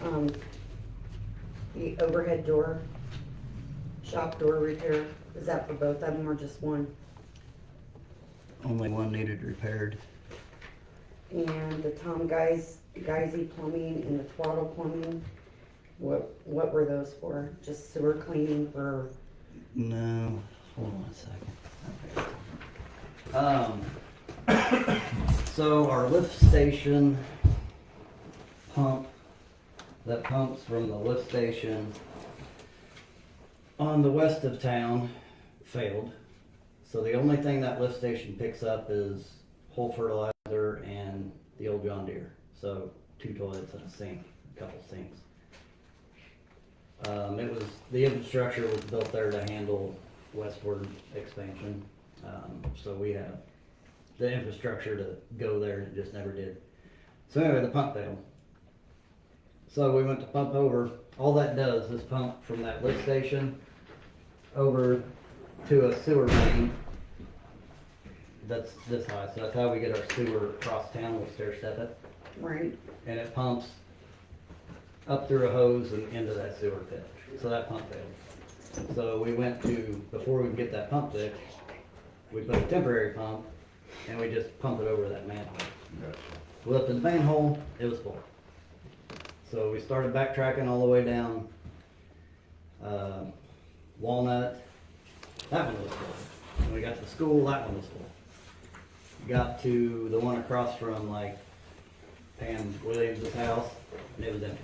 um, the overhead door, shop door repair, is that for both of them or just one? Only one needed repaired. And the Tom Geisy plumbing and the Twaddle plumbing, what were those for? Just sewer cleaning for, No, hold on a second. So our lift station pump, that pumps from the lift station on the west of town failed. So the only thing that lift station picks up is whole fertilizer and the old John Deere. So 2 toilets and a sink, a couple sinks. The infrastructure was built there to handle westward expansion. So we have the infrastructure to go there, and it just never did. So anyway, the pump failed. So we went to pump over. All that does is pump from that lift station over to a sewer main that's this high. So that's how we get our sewer across town. We'll stair step it. right? And it pumps up through a hose and into that sewer pit. So that pump failed. So we went to, before we could get that pump fixed, we put a temporary pump and we just pump it over that manhole. Gotcha. We lifted the manhole, it was full. So we started backtracking all the way down Walnut, that one was full. When we got to the school, that one was full. Got to the one across from like Pam Williams' house, and it was empty.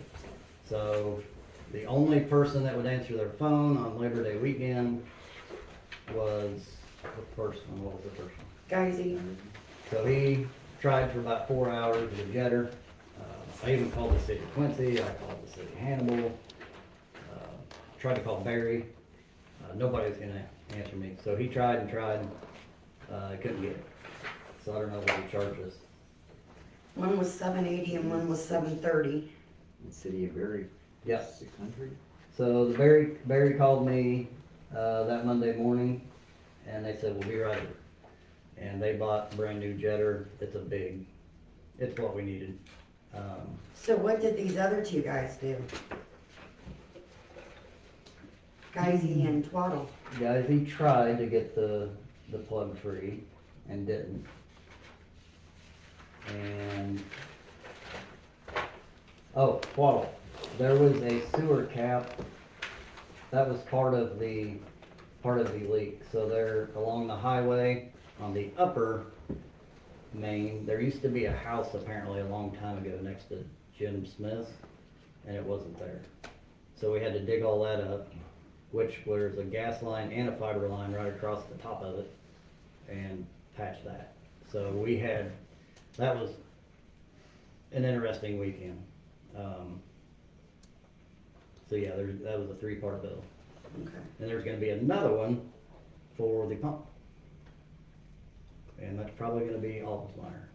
So the only person that would answer their phone on Labor Day weekend was the first one. What was the first one? Geisy, So he tried for about 4 hours with a jetter. I even called the city of Quincy, I called the city of Hannibal, tried to call Barry. Nobody was gonna answer me. So he tried and tried, couldn't get it. So I don't know what he charged us. one was $780 and one was $730. The city of Berry. Yeah. 600? So the Barry called me that Monday morning, and they said, we'll be right over. And they bought a brand new jetter. It's what we needed. So what did these other two guys do? Geisy and Twaddle. Guys, he tried to get the plug free and didn't. And, oh, Twaddle, there was a sewer cap, that was part of the leak. So there, along the highway, on the upper main, there used to be a house apparently a long time ago next to Jim Smith's, and it wasn't there. So we had to dig all that up, which was a gas line and a fiber line right across the top of it, and patch that. So that was an interesting weekend. So yeah, that was a 3-part bill. Okay. And there's gonna be another one for the pump. And that's probably gonna be Office Miner.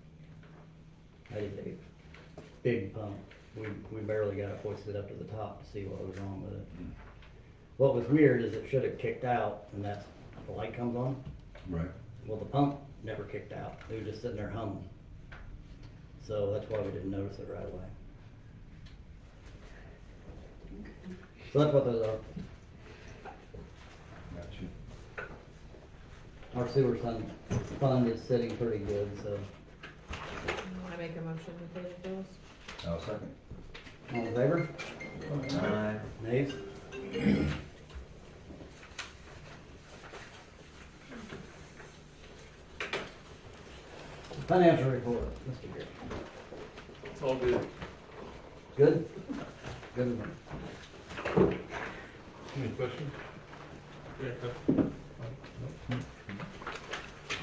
That is a big pump. We barely got it hoisted up to the top to see what was wrong with it. What was weird is it should have kicked out, and that's, the light comes on. Right. Well, the pump never kicked out. It was just sitting there humming. So that's why we didn't notice it right away. So that's what those are. Gotcha. Our sewer fund is sitting pretty good, so. I make a motion to pay the bills. I'll second. All in favor? Aye. Nays? Financial report, Mr. Gary. It's all good. Good? Good. Any questions? Yeah.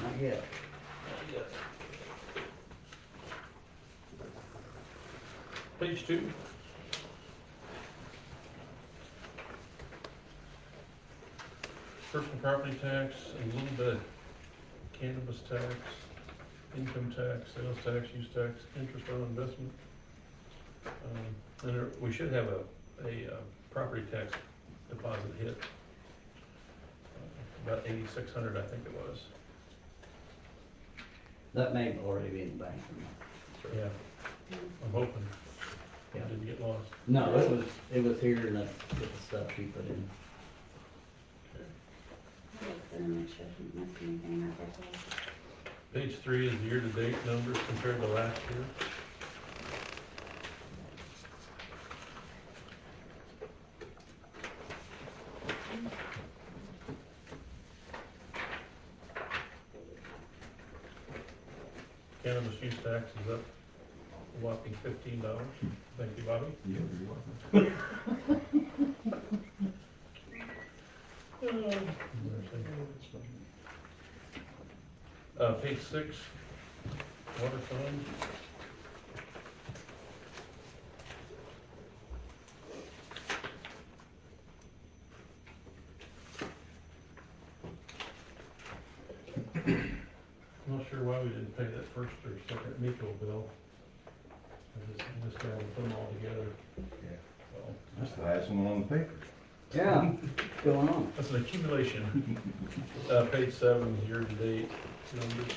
Not yet. Page 2. Personal property tax, and a little bit of cannabis tax, income tax, sales tax, use tax, interest on investment. And we should have a property tax deposit hit. About 8,600, I think it was. That may already be in the bank. Yeah. I'm hoping. Yeah. Did it get lost? No, it was here and that's with the stuff she put in. Page 3 is year-to-date numbers compared to last year. Cannabis use tax is up a whopping $15. Thank you, Bobby. Yeah, you're welcome. Page 6, water fund. I'm not sure why we didn't pay that first or second Miko bill. I just gotta put them all together. Yeah. So, That's the last one on the paper. Yeah, what's going on? that's an accumulation. Page 7, year-to-date numbers.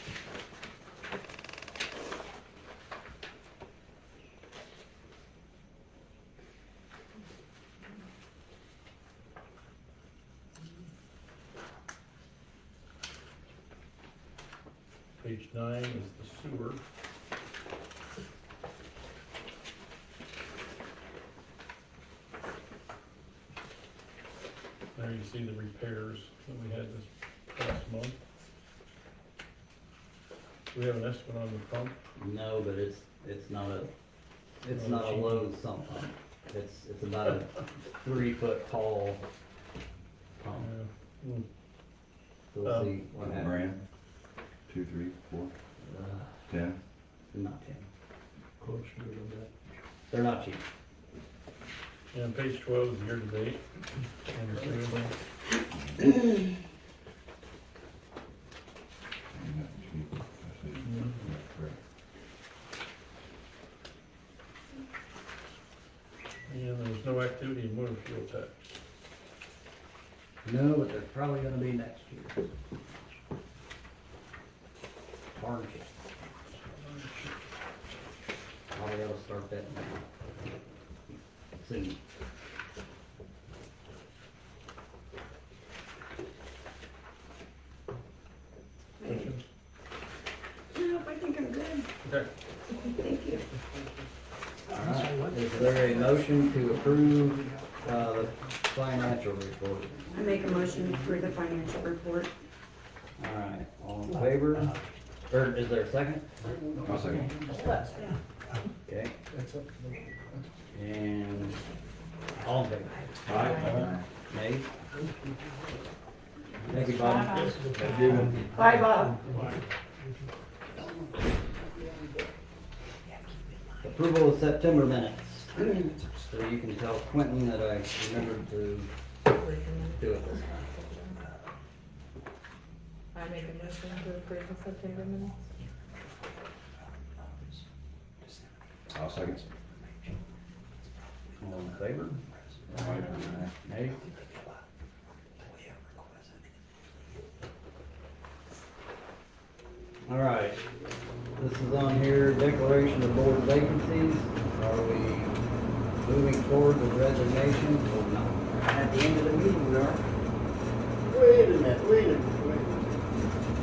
Page 9 is the sewer. There you see the repairs that we had this past month. Do we have an estimate on the pump? No, but it's not a low sump pump. It's about a 3 foot tall pump. Yeah. Hmm. So we'll see what happens. Grand, 2, 3, 4, Uh, 10. Not 10. Close to that. They're not cheap. And page 12 is year-to-date. And the sewer thing. Ain't nothing cheap. That's it. Mhm. That's correct. And there's no activity in motor fuel tax. No, but they're probably gonna be next year. Hardship. Probably ought to start that now. Soon. Questions? Nope, I think I'm good. Okay. Thank you. Alright, is there a motion to approve, the financial report? I make a motion for the financial report. Alright, all in favor? Or is there a second? I'll second. Okay. And all in favor? Aye. Nay? Thank you, Bob. Bye, Bob. Approval of September minutes. So you can tell Quentin that I remembered to do it this time. I make a motion to approve the September minutes. I'll second. All in favor? Aye. Nay? All right, this is on here, declaration of board vacancies. Are we moving forward with resignations or not? At the end of the meeting, we are. Wait a minute.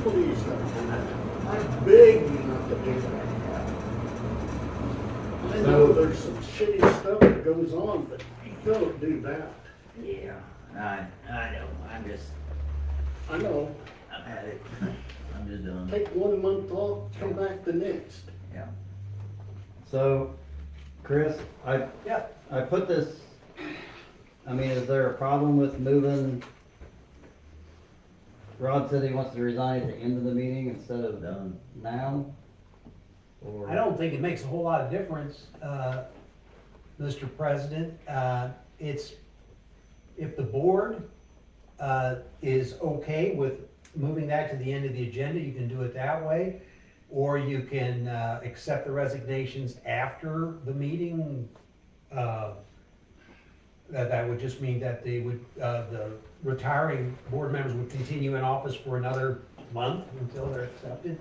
Please don't. I beg you not to do that. I know So- there's some shitty stuff that goes on, but don't do that. Yeah, I know, I know, I've had it, I'm just done. take 1 month off, come back the next. Yeah. So, Chris, I Yeah. put this, I mean, is there a problem with moving? Rod said he wants to resign at the end of the meeting instead of Done. now? Or? I don't think it makes a whole lot of difference, Mr. President. It's, if the board is okay with moving that to the end of the agenda, you can do it that way. Or you can accept the resignations after the meeting. That would just mean that they would, the retiring board members would continue in office for another month until they're accepted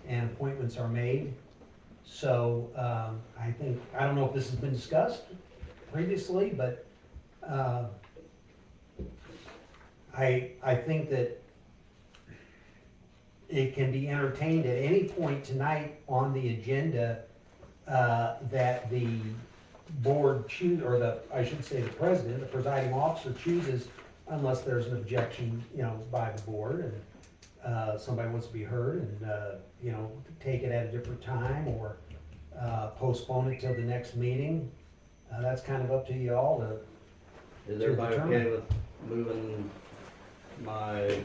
and appointments are made. So, I think, I don't know if this has been discussed previously, but, I think that it can be entertained at any point tonight on the agenda, that the board choose, or the, I should say the president, the presiding officer chooses, unless there's an objection, by the board, and, somebody wants to be heard, and, take it at a different time, or, postpone it till the next meeting. That's kind of up to you all to, Is To everybody determine. okay with moving my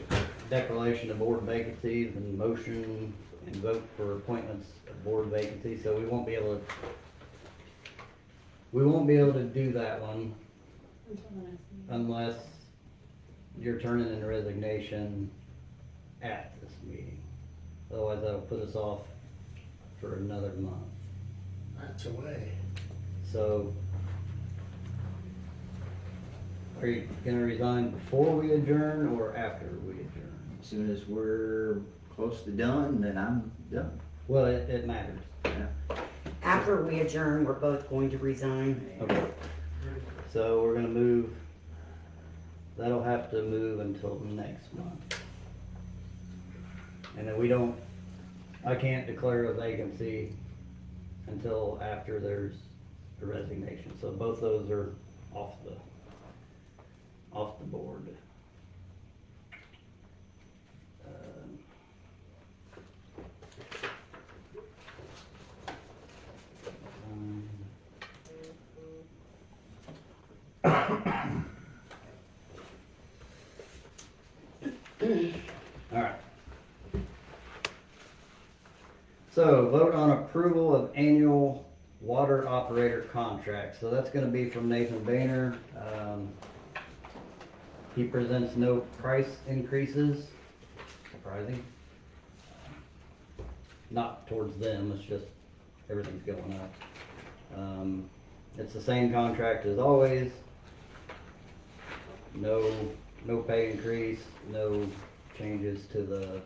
declaration of board vacancies and motion and vote for appointments of board vacancies? So we won't be able to do that one unless you're turning in resignation at this meeting. Otherwise, that'll put us off for another month. That's away. So, are you gonna resign before we adjourn or after we adjourn? As soon as we're close to done, then I'm done. Well, it matters. After we adjourn, we're both going to resign. Okay. So we're gonna move, that'll have to move until next month. And then I can't declare a vacancy until after there's a resignation. So both those are off the board. Alright. So, vote on approval of annual water operator contract. So that's gonna be from Nathan Boehner. He presents no price increases, surprising. Not towards them, it's just everything's going up. It's the same contract as always. No pay increase, no changes to the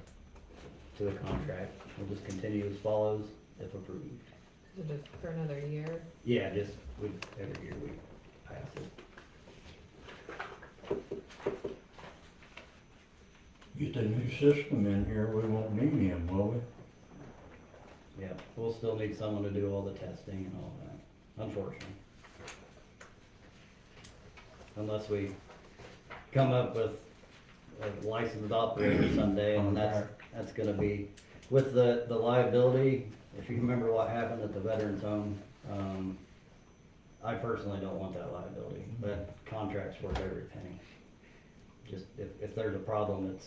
contract. We'll just continue as follows if approved. Is it just for another year? Yeah, just every year we pass it. Get the new system in here, we won't need him, will we? Yeah, we'll still need someone to do all the testing and all that, unfortunately. Unless we come up with a licensed operator someday, and that's gonna be, with the liability, if you remember what happened at the veterans home, I personally don't want that liability, but contracts worth every penny. Just, if there's a problem,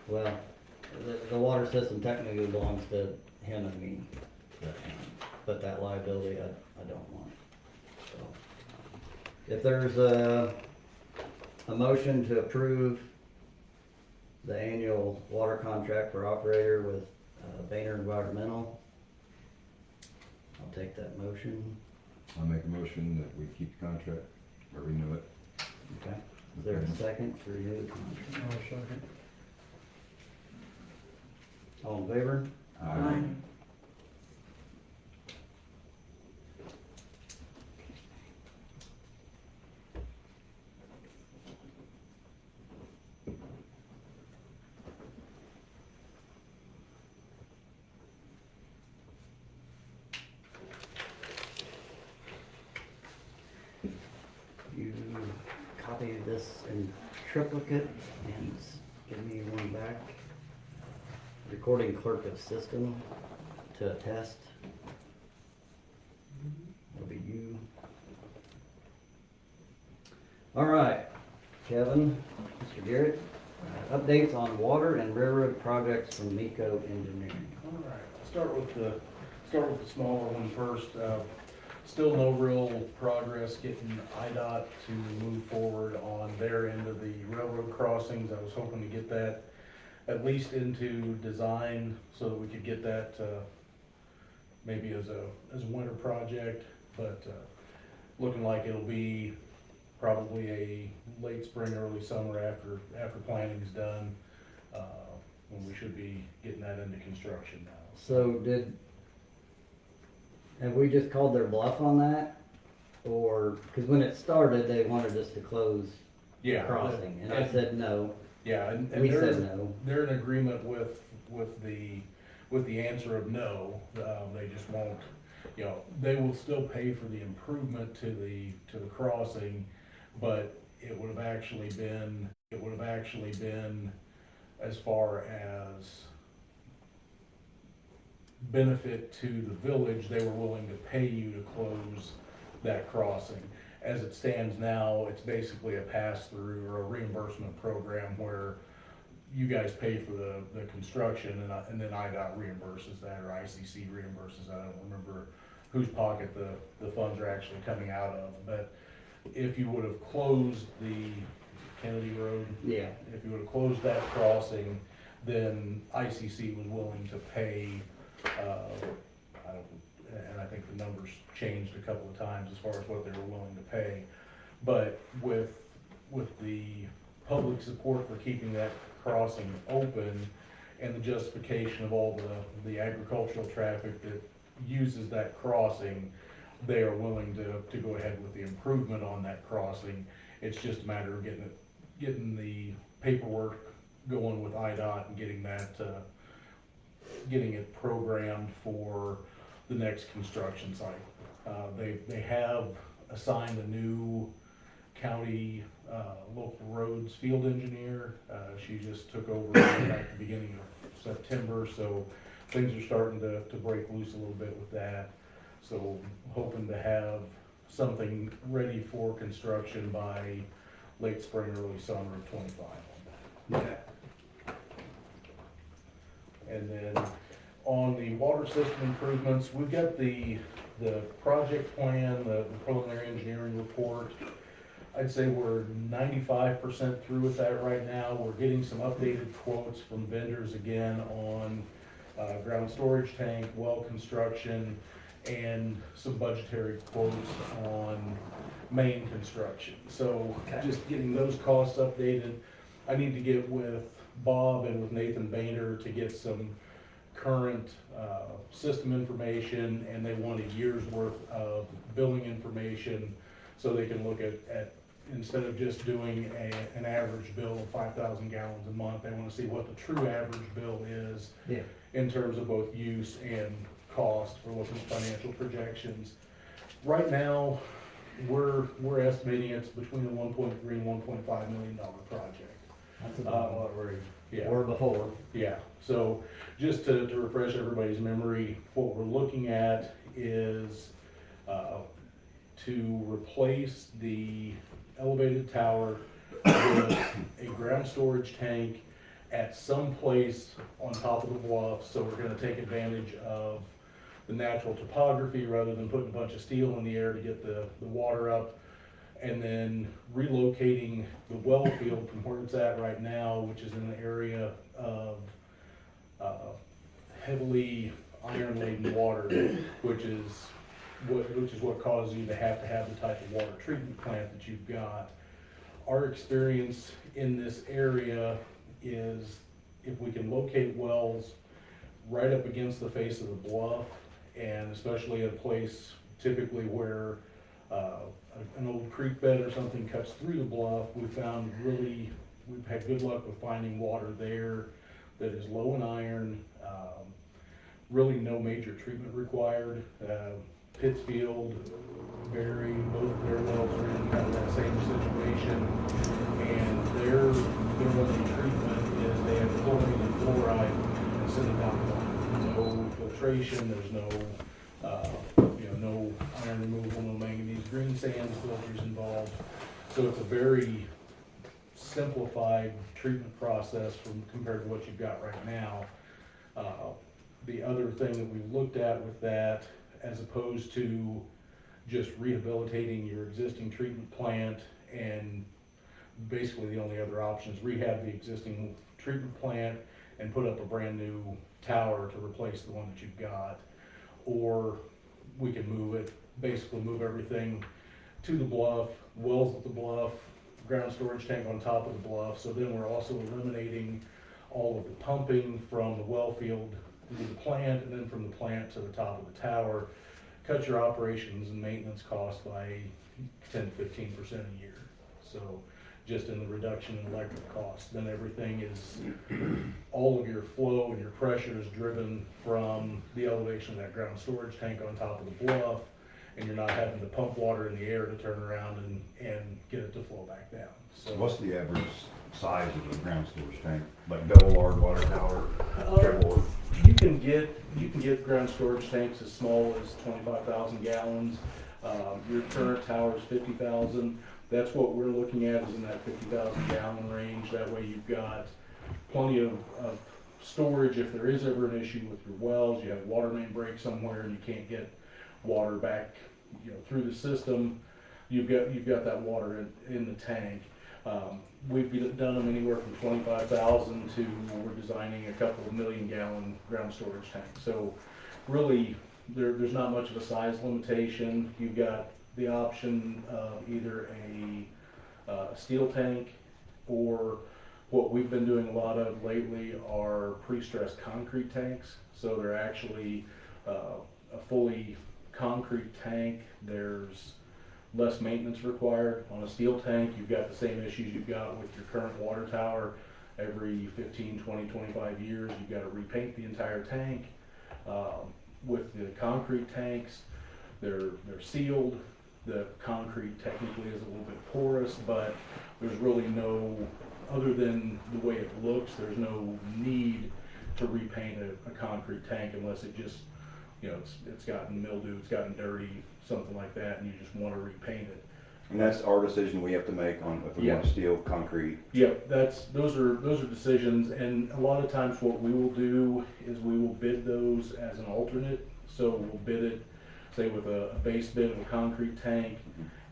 well, the water system technically belongs to him and me. But that liability, I don't want. So, if there's a motion to approve the annual water contract for operator with Boehner Environmental, I'll take that motion. I'll make a motion that we keep the contract, or renew it. Okay. Is there a second for renew the contract? I'll second. All in favor? Aye. You copy this in triplicate and give me one back. Recording clerk of system to attest. That'll be you. All right, Kevin, Mr. Garrett, updates on water and railroad projects from Miko Engineering. All right, start with the smaller one first. Still no real progress getting IDOT to move forward on their end of the railroad crossings. I was hoping to get that at least into design so that we could get that maybe as a winter project, but looking like it'll be probably a late spring, early summer after planning's done. when we should be getting that into construction now. So have we just called their bluff on that? Or, cause when it started, they wanted us to close the Yeah. crossing, and I said no, Yeah, and we they're, said no. they're in agreement with the answer of no. They just won't, you know, they will still pay for the improvement to the crossing, but it would have actually been as far as benefit to the village, they were willing to pay you to close that crossing. As it stands now, it's basically a pass-through or a reimbursement program where you guys pay for the construction and then IDOT reimburses that, or ICC reimburses that. I don't remember whose pocket the funds are actually coming out of. But if you would have closed the Kennedy Road, Yeah, if you would have closed that crossing, then ICC was willing to pay, and I think the numbers changed a couple of times as far as what they were willing to pay. But with the public support for keeping that crossing open and the justification of all the agricultural traffic that uses that crossing, they are willing to go ahead with the improvement on that crossing. It's just a matter of getting the paperwork going with IDOT and getting it programmed for the next construction cycle. They have assigned a new county local roads field engineer. She just took over at the beginning of September, so things are starting to break loose a little bit with that. So hoping to have something ready for construction by late spring, early summer of 25 on that. okay. And then on the water system improvements, we've got the project plan, the preliminary engineering report. I'd say we're 95% through with that right now. We're getting some updated quotes from vendors again on ground storage tank, well construction, and some budgetary quotes on main construction. So just getting those costs updated. I need to get with Bob and with Nathan Boehner to get some current system information, and they want a year's worth of billing information so they can look at instead of just doing an average bill of 5,000 gallons a month, they want to see what the true average bill is Yeah. in terms of both use and cost for looking at financial projections. Right now, we're estimating it's between a $1.3 and $1.5 million project. That's about what Yeah. we were before. Yeah, so just to refresh everybody's memory, what we're looking at is to replace the elevated tower with a ground storage tank at some place on top of the bluff. So we're gonna take advantage of the natural topography rather than putting a bunch of steel in the air to get the water up. And then relocating the well field from where it's at right now, which is in an area of heavily iron laden water, which is what causes you to have the type of water treatment plant that you've got. Our experience in this area is if we can locate wells right up against the face of the bluff, and especially a place typically where an old creek bed or something cuts through the bluff, we've had good luck with finding water there that is low in iron, really no major treatment required. Pittsfield, Berry, both of their wells are in kind of that same situation, and their only treatment is they have chlorine and fluoride and send it down the line. No filtration, there's no iron removal, no manganese green sand filters involved. So it's a very simplified treatment process compared to what you've got right now. The other thing that we've looked at with that, as opposed to just rehabilitating your existing treatment plant, and basically the only other option is rehab the existing treatment plant and put up a brand new tower to replace the one that you've got. Or we can move everything to the bluff, wells at the bluff, ground storage tank on top of the bluff. So then we're also eliminating all of the pumping from the well field to the plant, and then from the plant to the top of the tower, cut your operations and maintenance costs by 10-15% a year. So just in the reduction in electric costs, then everything is, all of your flow and your pressure is driven from the elevation of that ground storage tank on top of the bluff, and you're not having to pump water in the air to turn around and get it to flow back down. So What's the average size of the ground storage tank? Like double large water tower, triple? You can get ground storage tanks as small as 25,000 gallons. Your current tower is 50,000. That's what we're looking at, is in that 50,000 gallon range. That way you've got plenty of storage if there is ever an issue with your wells. You have a water main break somewhere and you can't get water back, through the system. You've got that water in the tank. We've done them anywhere from 25,000 to, we're designing a couple of million gallon ground storage tanks. So really, there's not much of a size limitation. You've got the option of either a steel tank, or what we've been doing a lot of lately are pre-stressed concrete tanks. So they're actually a fully concrete tank. There's less maintenance required. On a steel tank, you've got the same issues you've got with your current water tower. Every 15, 20, 25 years, you've got to repaint the entire tank. With the concrete tanks, they're sealed. The concrete technically is a little bit porous, but there's really no, other than the way it looks, there's no need to repaint a concrete tank unless it just, it's gotten mildew, it's gotten dirty, something like that, and you just want to repaint it. And that's our decision we have to make on if we want steel, concrete. Yep, those are decisions, and a lot of times what we will do is we will bid those as an alternate. So we'll bid it, say with a base bid of a concrete tank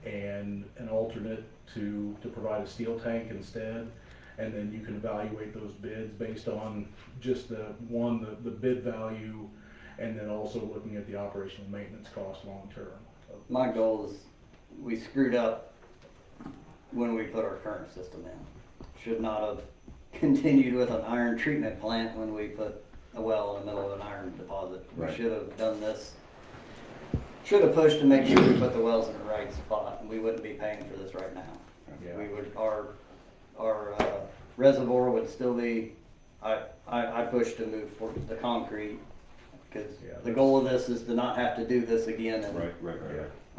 and an alternate to provide a steel tank instead. And then you can evaluate those bids based on just the bid value, and then also looking at the operational maintenance cost long term. My goal is, we screwed up when we put our current system in. Should not have continued with an iron treatment plant when we put a well in the middle of an iron deposit. Right. We should have done this, should have pushed to make sure we put the wells in the right spot, and we wouldn't be paying for this right now. Yeah. We would, our reservoir would still be, I push to move for the concrete, because the goal of this is to not have to do this again. And Right.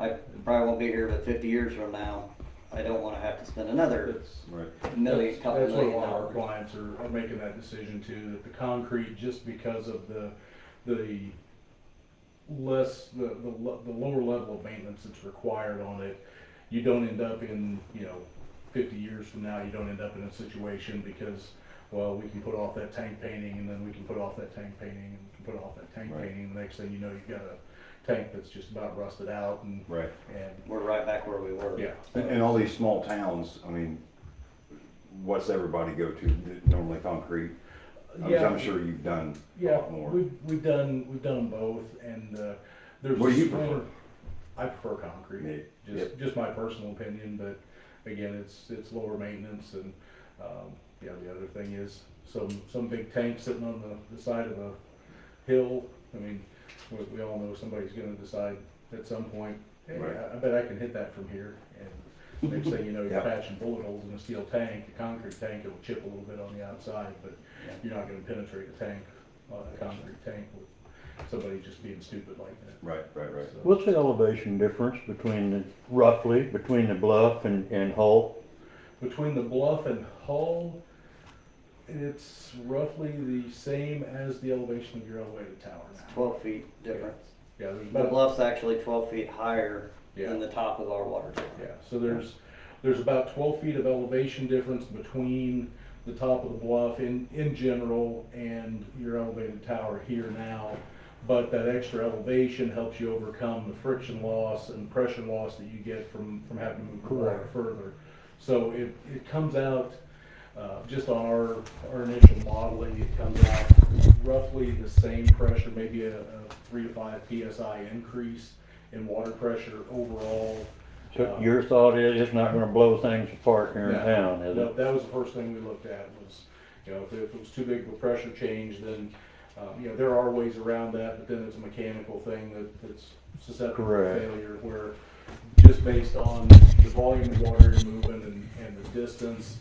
I probably won't be here, but 50 years from now, I don't want to have to spend another That's couple what million a lot of our dollars. clients are making that decision too, that the concrete, just because of the lower level of maintenance that's required on it, you don't end up in, 50 years from now, you don't end up in a situation because, well, we can put off that tank painting, and then we can put off that tank painting, and we can put off that tank painting, the next thing you know, you've got a tank that's just about rusted out, and We're right back where we were. yeah. And all these small towns, I mean, what's everybody go to? Normally concrete. I'm sure you've done a Yeah, lot more. we've done them both, and there's. What do a you swing- prefer? I prefer concrete. Just my personal opinion, but again, it's lower maintenance, and the other thing is some big tank sitting on the side of a hill. I mean, we all know somebody's going to decide at some point, hey, Right. I bet I can hit that from here, and next thing you know, you're Yeah. patching bullet holes in a steel tank. A concrete tank, it will chip a little bit on the outside, but you're not going to penetrate a tank, a concrete tank, with somebody just being stupid like that. Right. So- What's the elevation difference roughly between the bluff and Hull? Between the bluff and Hull, it's roughly the same as the elevation of your elevated tower now. 12 feet difference. Yeah, there's The about, bluff's actually 12 feet higher yeah, than the top of our water tower. yeah, so there's about 12 feet of elevation difference between the top of the bluff in general and your elevated tower here now. But that extra elevation helps you overcome the friction loss and pressure loss that you get from having to move the water further. So it comes out, just on our initial modeling, it comes out roughly the same pressure, maybe a 3 to 5 PSI increase in water pressure overall. So your thought is it's not gonna blow things apart here in No, town, is no, it? that was the first thing we looked at was, You know, if it was too big of a pressure change, then, you know, there are ways around that, but then it's a mechanical thing that's susceptible to Correct. failure, where just based on the volume of water you're moving and the distance,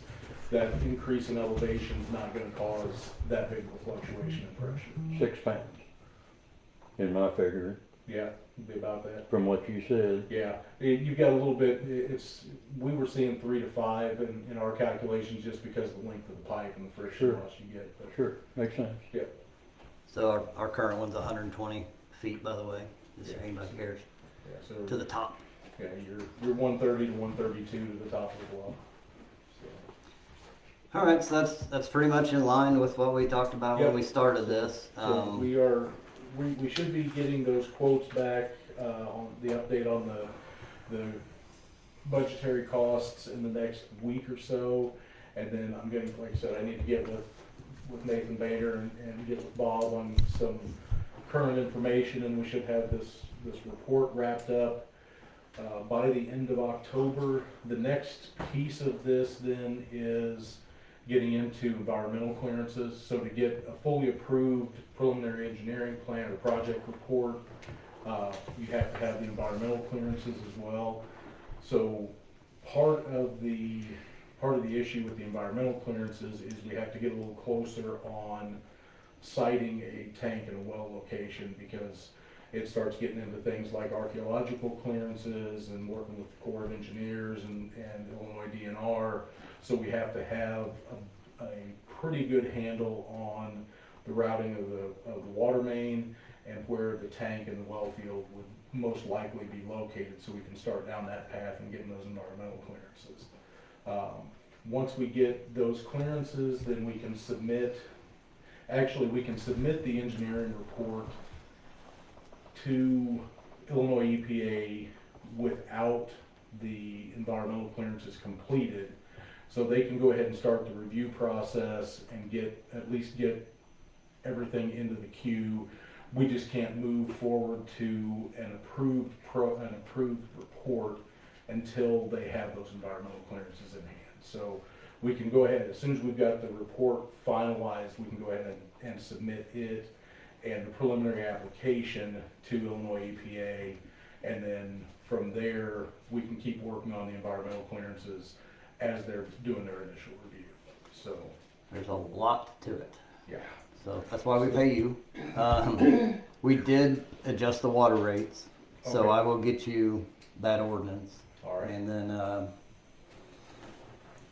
that increase in elevation is not gonna cause that big of a fluctuation in pressure. 6 pounds, in my figure, Yeah, it'd be about that. from what you said. Yeah, you've got a little bit, we were seeing 3 to 5 in our calculations just because of the length of the pipe and the friction Sure. loss you get. But Sure, makes sense. So our current one's 120 feet, by the way, just so anybody cares, yeah, to so, the top. yeah, you're 130 to 132 to the top of the bluff. So, All right, so that's pretty much in line with what we talked about when Yep. we started this. So we should be getting those quotes back, on the update on the budgetary costs in the next week or so. And then I'm getting, like I said, I need to get with Nathan Bader and get with Bob on some current information, and we should have this report wrapped up, by the end of October. The next piece of this then is getting into environmental clearances. So to get a fully approved preliminary engineering plan or project report, you have to have the environmental clearances as well. So part of the issue with the environmental clearances is we have to get a little closer on siting a tank in a well location, because it starts getting into things like archaeological clearances and working with the Corps of Engineers and Illinois DNR. So we have to have a pretty good handle on the routing of the water main and where the tank and the well field would most likely be located, so we can start down that path and getting those environmental clearances. Once we get those clearances, then we can submit the engineering report to Illinois EPA without the environmental clearances completed. So they can go ahead and start the review process and at least get everything into the queue. We just can't move forward to an approved report until they have those environmental clearances in hand. So we can go ahead, as soon as we've got the report finalized, we can go ahead and submit it and the preliminary application to Illinois EPA. And then from there, we can keep working on the environmental clearances as they're doing their initial review. So, There's a lot to it. yeah. So that's why we pay you. We did adjust the water rates, so Okay. I will get you that ordinance. All right. And then,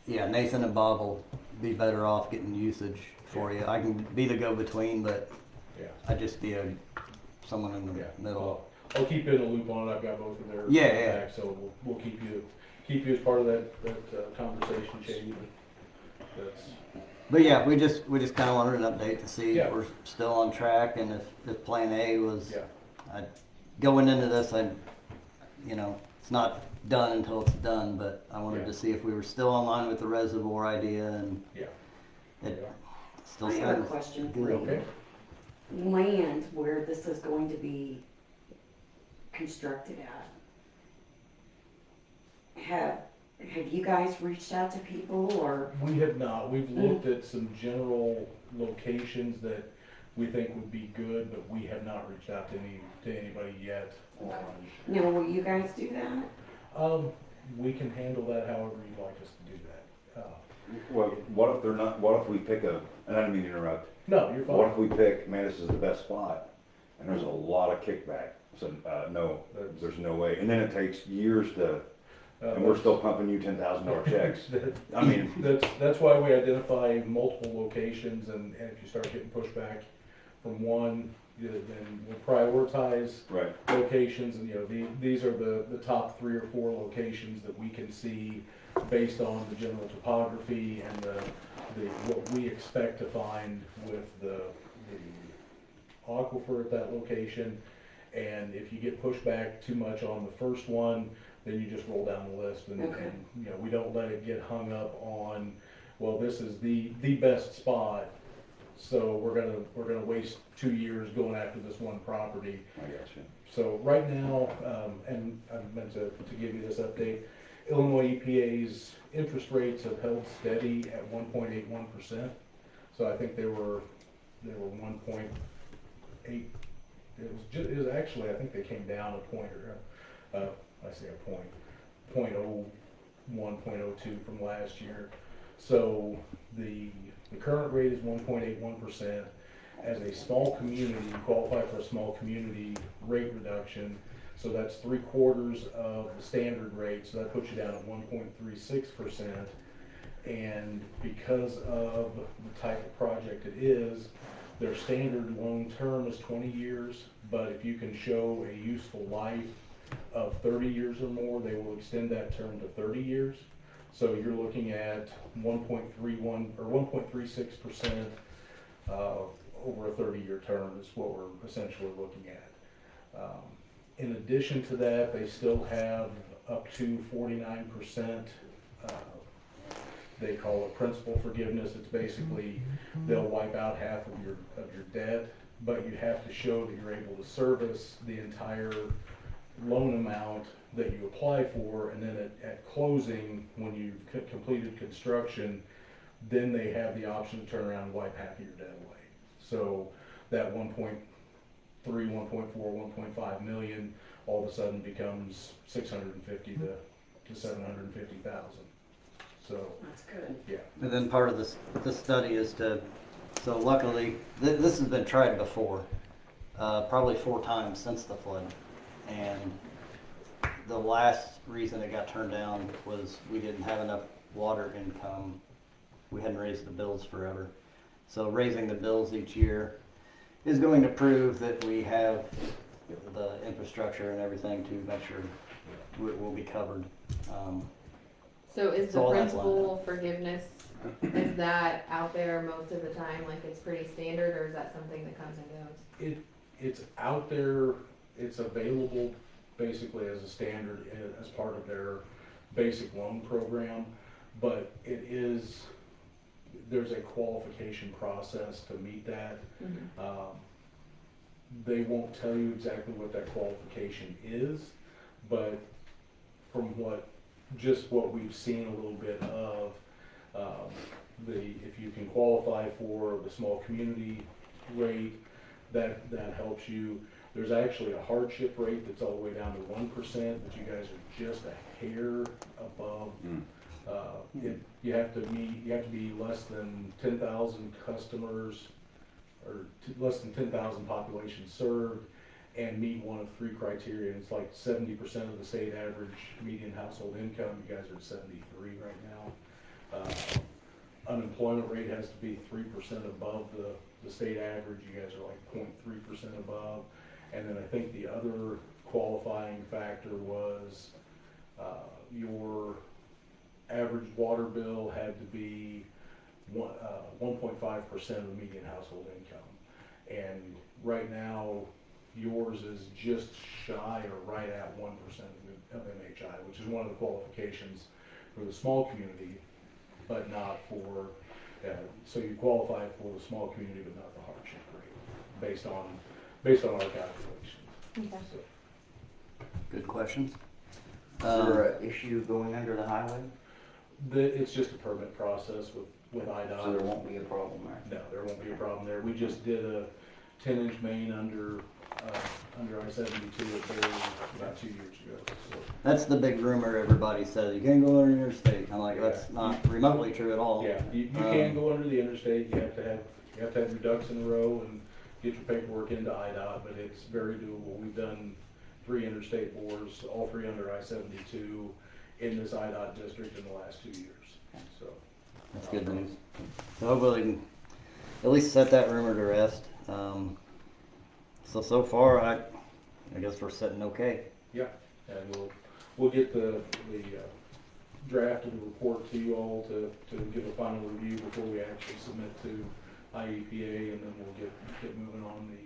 yeah, Nathan and Bob will be better off getting usage for you. I can be the go-between, but Yeah. I'd just be someone in the Yeah. middle. I'll keep you in the loop on it. I've got both of their Yeah, yeah. contacts, so we'll keep you as part of that conversation chain. That's, But yeah, we just kind of wanted an update to see Yeah. if we're still on track, and if Plan A was yeah. going into this. It's not done until it's done, but I wanted Yeah. to see if we were still in line with the reservoir idea, and Yeah. it still I have a stands. question. Okay. Land where this is going to be constructed at. Have you guys reached out to people, or? We have not. We've looked at some general locations that we think would be good, but we have not reached out to anybody yet on. No, will you guys do that? We can handle that however you'd like us to do that. Well, what if they're not, what if we pick and I didn't mean to interrupt. No, you're What if fine. we pick, man, this is the best spot, and there's a lot of kickback, so, no, there's no way, and then it takes years to, and we're still pumping you $10,000 checks. I mean, That's why we identify multiple locations, and if you start getting pushback from one, then we'll prioritize right, locations, and these are the top 3 or 4 locations that we can see based on the general topography and the what we expect to find with the aquifer at that location. And if you get pushback too much on the first one, then you just roll down the list, and, Okay. and we don't let it get hung up on, well, this is the best spot, so we're gonna waste 2 years going after this one property. I got you. So right now, and I meant to give you this update, Illinois EPA's interest rates have held steady at 1.81%. So I think they were 1.8. It was actually, I think they came down a point, or I say a point, 0.01, 0.02 from last year. So the current rate is 1.81%. As a small community, you qualify for a small community rate reduction. So that's 3/4 of the standard rate. So that puts you down at 1.36%. And because of the type of project it is, their standard loan term is 20 years. But if you can show a useful life of 30 years or more, they will extend that term to 30 years. So you're looking at 1.31 or 1.36% over a 30-year term is what we're essentially looking at. In addition to that, they still have up to 49%. They call it principal forgiveness. It's basically they'll wipe out half of your debt, but you have to show that you're able to service the entire loan amount that you apply for, and then at closing, when you've completed construction, then they have the option to turn around and wipe half of your debt away. So that 1.3, 1.4, 1.5 million all of a sudden becomes 650 to 750,000. So That's good. yeah, And then part of this study is so luckily, this has been tried before, probably 4 times since the flood. And the last reason it got turned down was we didn't have enough water income. We hadn't raised the bills forever. So raising the bills each year is going to prove that we have the infrastructure and everything to make sure we'll be covered. So is the So all that's principal forgiveness, is that out there most of the time, like it's pretty standard, or is that something that comes and goes? it's out there. It's available basically as a standard as part of their basic loan program, but there's a qualification process to meet that. They won't tell you exactly what that qualification is, but from what we've seen a little bit of, if you can qualify for the small community rate, that helps you. There's actually a hardship rate that's all the way down to 1%, but you guys are just a hair above. You have to be less than 10,000 customers, or less than 10,000 population served, and meet one of 3 criteria. And it's like 70% of the state average median household income. You guys are at 73 right now. Unemployment rate has to be 3% above the state average. You guys are like 0.3% above. And then I think the other qualifying factor was your average water bill had to be 1.5% of the median household income. And right now, yours is just shy or right at 1% of MHI, which is one of the qualifications for the small community, but not for, so you qualify for the small community, but not the hardship rate, based on our calculations. Okay. So, Good questions. Is there an issue going under the highway? it's just a permit process with IDOT. So there won't be a problem there? No, there won't be a problem there. We just did a 10-inch main under I-72 at Berry about 2 years ago. So, That's the big rumor everybody says. You can't go under the interstate. I'm like, that's not remotely true at all. yeah, you can't go under the interstate. You have to have your ducks in a row and get your paperwork into IDOT, but it's very doable. We've done 3 interstate bores, all 3 under I-72 in this IDOT district in the last 2 years. So That's good news. So hopefully we can at least set that rumor to rest. So far, I guess we're sitting okay. yeah, and we'll get the draft of the report to you all to give a final review before we actually submit to IEPA, and then we'll get moving on the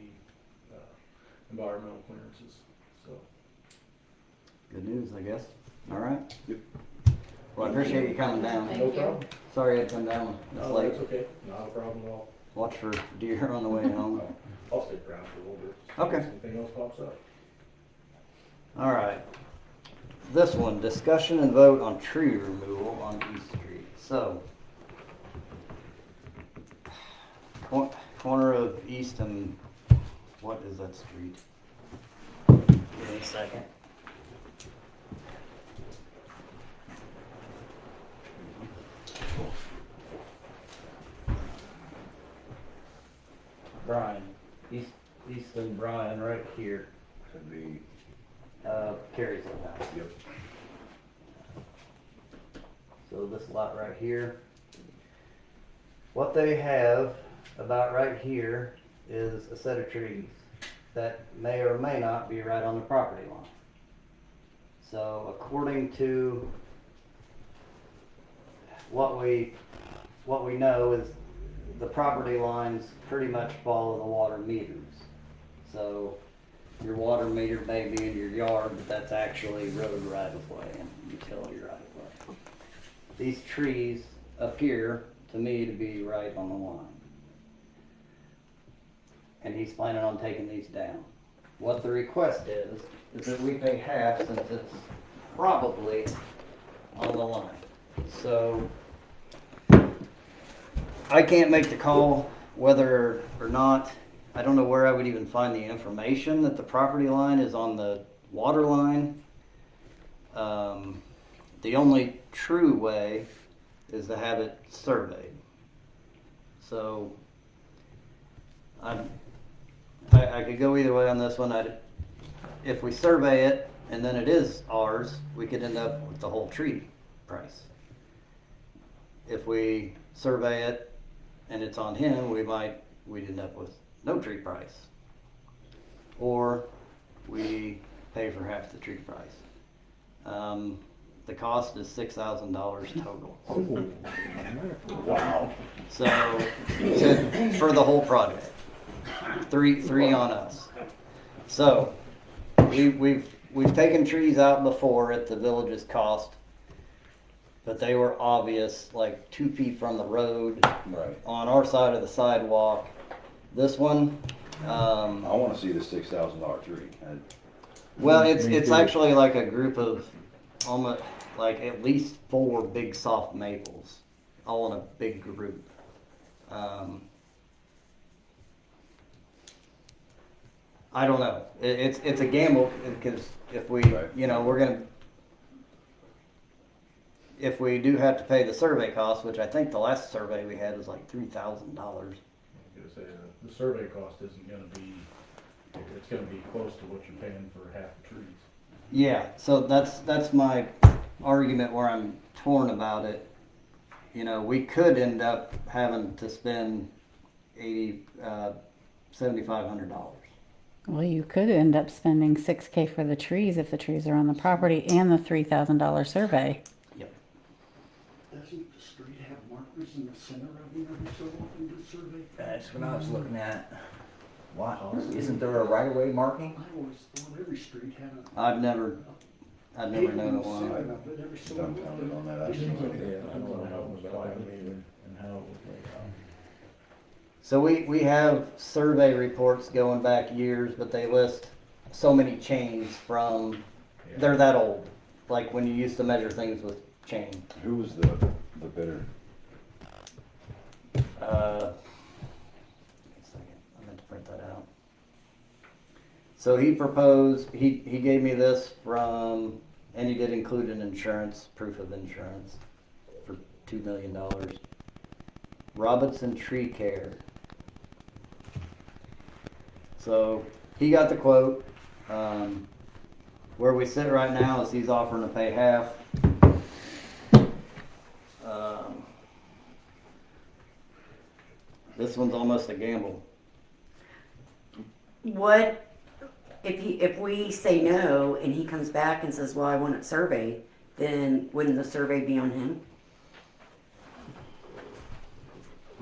environmental clearances. So Good news, I guess. All right. Well, I appreciate you coming down. Thank no you. problem. Sorry I come down this No, late. that's okay. Not a problem at all. Watch for deer on the way home. I'll stick around for a little bit. Okay. In case anything else pops up. All right. This one, discussion and vote on tree removal on East Street. So, corner of East and, what is that street? Give me a second. Brian, East and Brian, right here, Should be, Carrie's old house. yep. So this lot right here. What they have about right here is a set of trees that may or may not be right on the property line. So according to what we know is the property lines pretty much follow the water meters. So your water meter may be in your yard, but that's actually road right of way and utility right of way. These trees appear to me to be right on the line. And he's planning on taking these down. What the request is that we pay half since it's probably on the line. So I can't make the call whether or not, I don't know where I would even find the information that the property line is on the water line. The only true way is to have it surveyed. So I could go either way on this one. If we survey it and then it is ours, we could end up with the whole tree price. If we survey it and it's on him, we'd end up with no tree price. Or we pay for half the tree price. The cost is $6,000 total. Wow. So for the whole project, three on us. So we've taken trees out before at the village's cost, but they were obvious, like 2 feet from the road, Right. on our side of the sidewalk. This one, I wanna see the $6,000 tree. well, Me it's too. actually like a group of almost like at least 4 big soft maples, all in a big group. I don't know. It's a gamble because if we, Right. if we do have to pay the survey cost, which I think the last survey we had was like $3,000. I was gonna say, the survey cost isn't gonna be, it's gonna be close to what you're paying for half the trees. Yeah, so that's my argument where I'm torn about it. We could end up having to spend $7,500. Well, you could end up spending $6K for the trees if the trees are on the property and the $3,000 survey. Yep. Doesn't the street have markers in the center of it every so often to survey? That's what I was looking at. Wow, isn't there a right-of-way marking? I always thought every street had a. I've never known it one. Center of it every so Dumbfounded on that. I often. have no idea. I don't know how it was divided and how it was laid out. So we have survey reports going back years, but they list so many chains from, they're that old. Like when you used to measure things with chain. Who was the bidder? Wait a second, I meant to print that out. So he proposed, he gave me this from, and he did include an insurance, proof of insurance for $2 million. Robinson Tree Care. So he got the quote. Where we sit right now is he's offering to pay half. This one's almost a gamble. What, if we say no and he comes back and says, well, I want it surveyed, then wouldn't the survey be on him?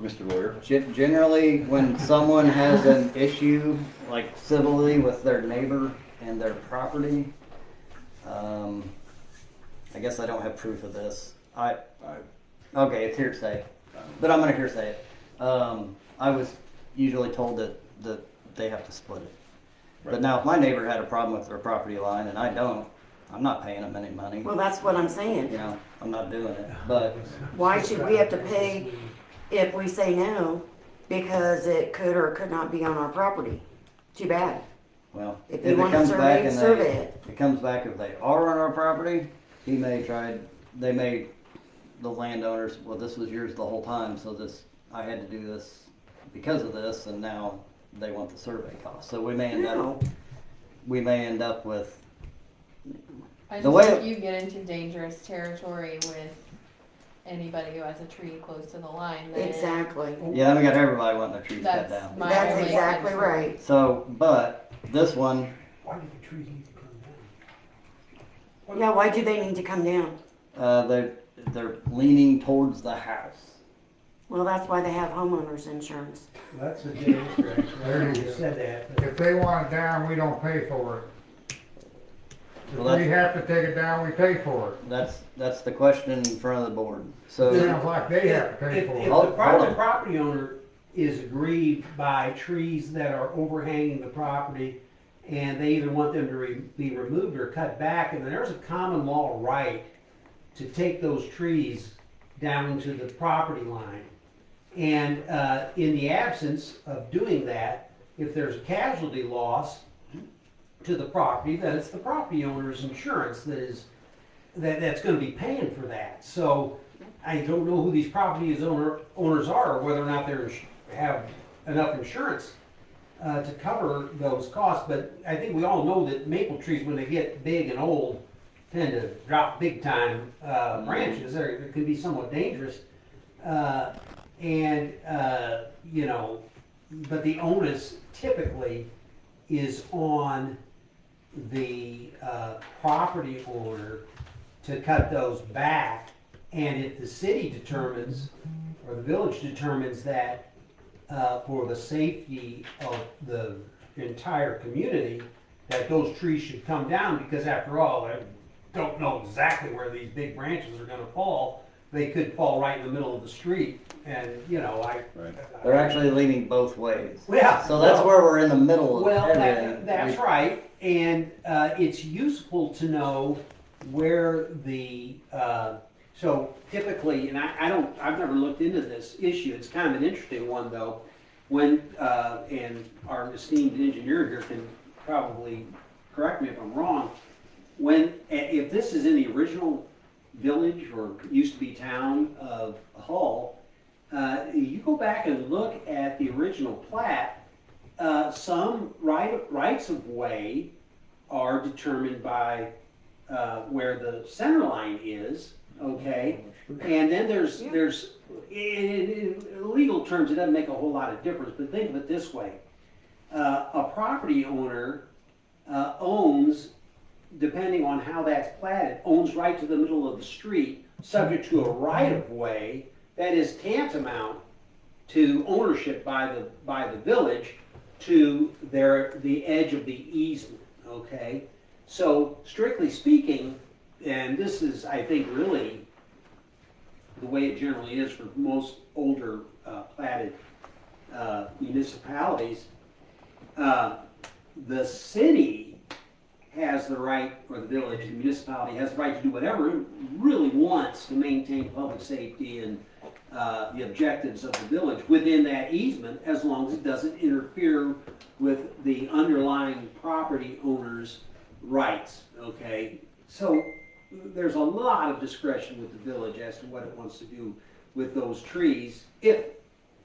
Mr. Lawyer? Generally, when someone has an issue, like civilly with their neighbor and their property, I guess I don't have proof of this. Okay, it's hearsay, but I'm gonna hearsay it. I was usually told that they have to split it. But Right. now if my neighbor had a problem with their property line and I don't, I'm not paying them any money. Well, that's what I'm saying. I'm not doing it. But Why should we have to pay if we say no because it could or could not be on our property. Too bad. Well, If if you it want to comes survey back it, and survey it. it comes back if they are on our property, they may, the landowners, well, this was yours the whole time, so I had to do this because of this, and now they want the survey cost. So we may end up with, I The just way think you get into dangerous territory with anybody who has a tree close to the line. Then Exactly. yeah, we got everybody wanting their trees cut That's down. my That's only exactly concern. right. So, but this one, Why do the trees need to come down? Yeah, why do they need to come down? they're leaning towards the house. Well, that's why they have homeowners insurance. That's a good answer, actually. I already said that, but If they want it down, we don't pay for it. Well, If we have to take it down, we pay for it. That's the question in front of the board. So, Sounds like they have to pay if for the it. Hold on. property owner is aggrieved by trees that are overhanging the property, and they either want them to be removed or cut back, and then there's a common law right to take those trees down to the property line. And in the absence of doing that, if there's a casualty loss to the property, then it's the property owner's insurance that's going to be paying for that. So I don't know who these property owners are, or whether or not they have enough insurance to cover those costs. But I think we all know that maple trees, when they get big and old, tend to drop big time branches. They can be somewhat dangerous. You know, but the onus typically is on the property owner to cut those back. And if the city determines, or the village determines that for the safety of the entire community, that those trees should come down, because after all, I don't know exactly where these big branches are gonna fall. They could fall right in the middle of the street, and, you know, they're actually leaning both ways. Yeah. So that's where we're in the middle of Well, everything. that's right, and it's useful to know where the, so typically, and I've never looked into this issue, it's kind of an interesting one though, when, and our esteemed engineer here can probably correct me if I'm wrong, if this is in the original village or used to be town of Hull, you go back and look at the original plat, some rights of way are determined by where the center line is, okay? And then there's in legal terms, it doesn't make a whole lot of difference, but think of it this way. A property owner owns, depending on how that's platted, owns right to the middle of the street, subject to a right-of-way that is tantamount to ownership by the village to the edge of the easement, okay? So strictly speaking, and this is, I think, really the way it generally is for most older platted municipalities, the city has the right, or the village, the municipality has the right to do whatever it really wants to maintain public safety and the objectives of the village within that easement, as long as it doesn't interfere with the underlying property owner's rights, okay? So there's a lot of discretion with the village as to what it wants to do with those trees if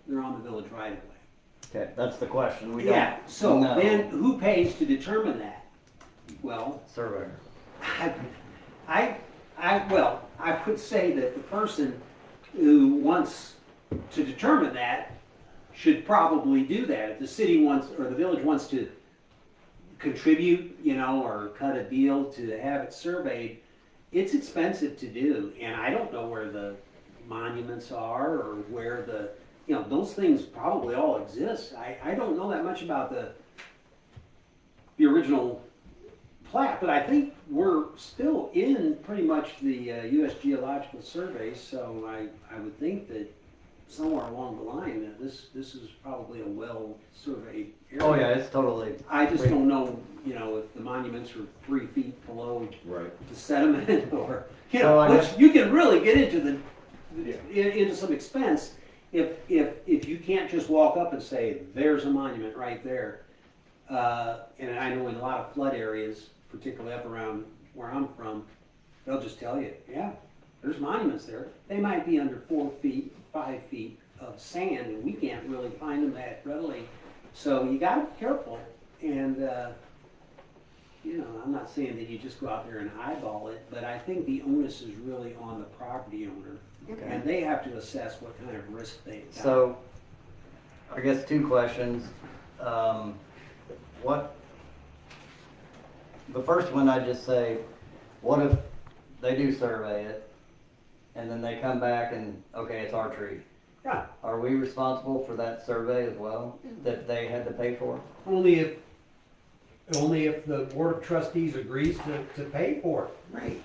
they're on the village right of way. Okay, that's the question. We Yeah, don't so know. then who pays to determine that? Well, Surveyor. I would say that the person who wants to determine that should probably do that. If the city wants, or the village wants to contribute, you know, or cut a deal to have it surveyed, it's expensive to do. And I don't know where the monuments are, or where the, you know, those things probably all exist. I don't know that much about the original plat, but I think we're still in pretty much the U.S. Geological Survey, so I would think that somewhere along the line that this is probably a well-surveyed area. Oh yeah, it's totally. I just don't know, you know, if the monuments are 3 feet below Right. the sediment, or, you So know, I which guess- you can really get into into some expense if you can't just walk up and say, there's a monument right there, and I know in a lot of flood areas, particularly up around where I'm from, they'll just tell you, yeah, there's monuments there. They might be under 4 feet, 5 feet of sand, and we can't really find them that readily. So you gotta be careful, and you know, I'm not saying that you just go out there and eyeball it, but I think the onus is really on the property owner. Okay. And they have to assess what kind of risk they got. So, I guess 2 questions. The first one I just say, what if they do survey it and then they come back and, okay, it's our tree? Yeah, Are we responsible for that survey as well, that they had to pay for? only if the Board of Trustees agrees to pay for it. Right.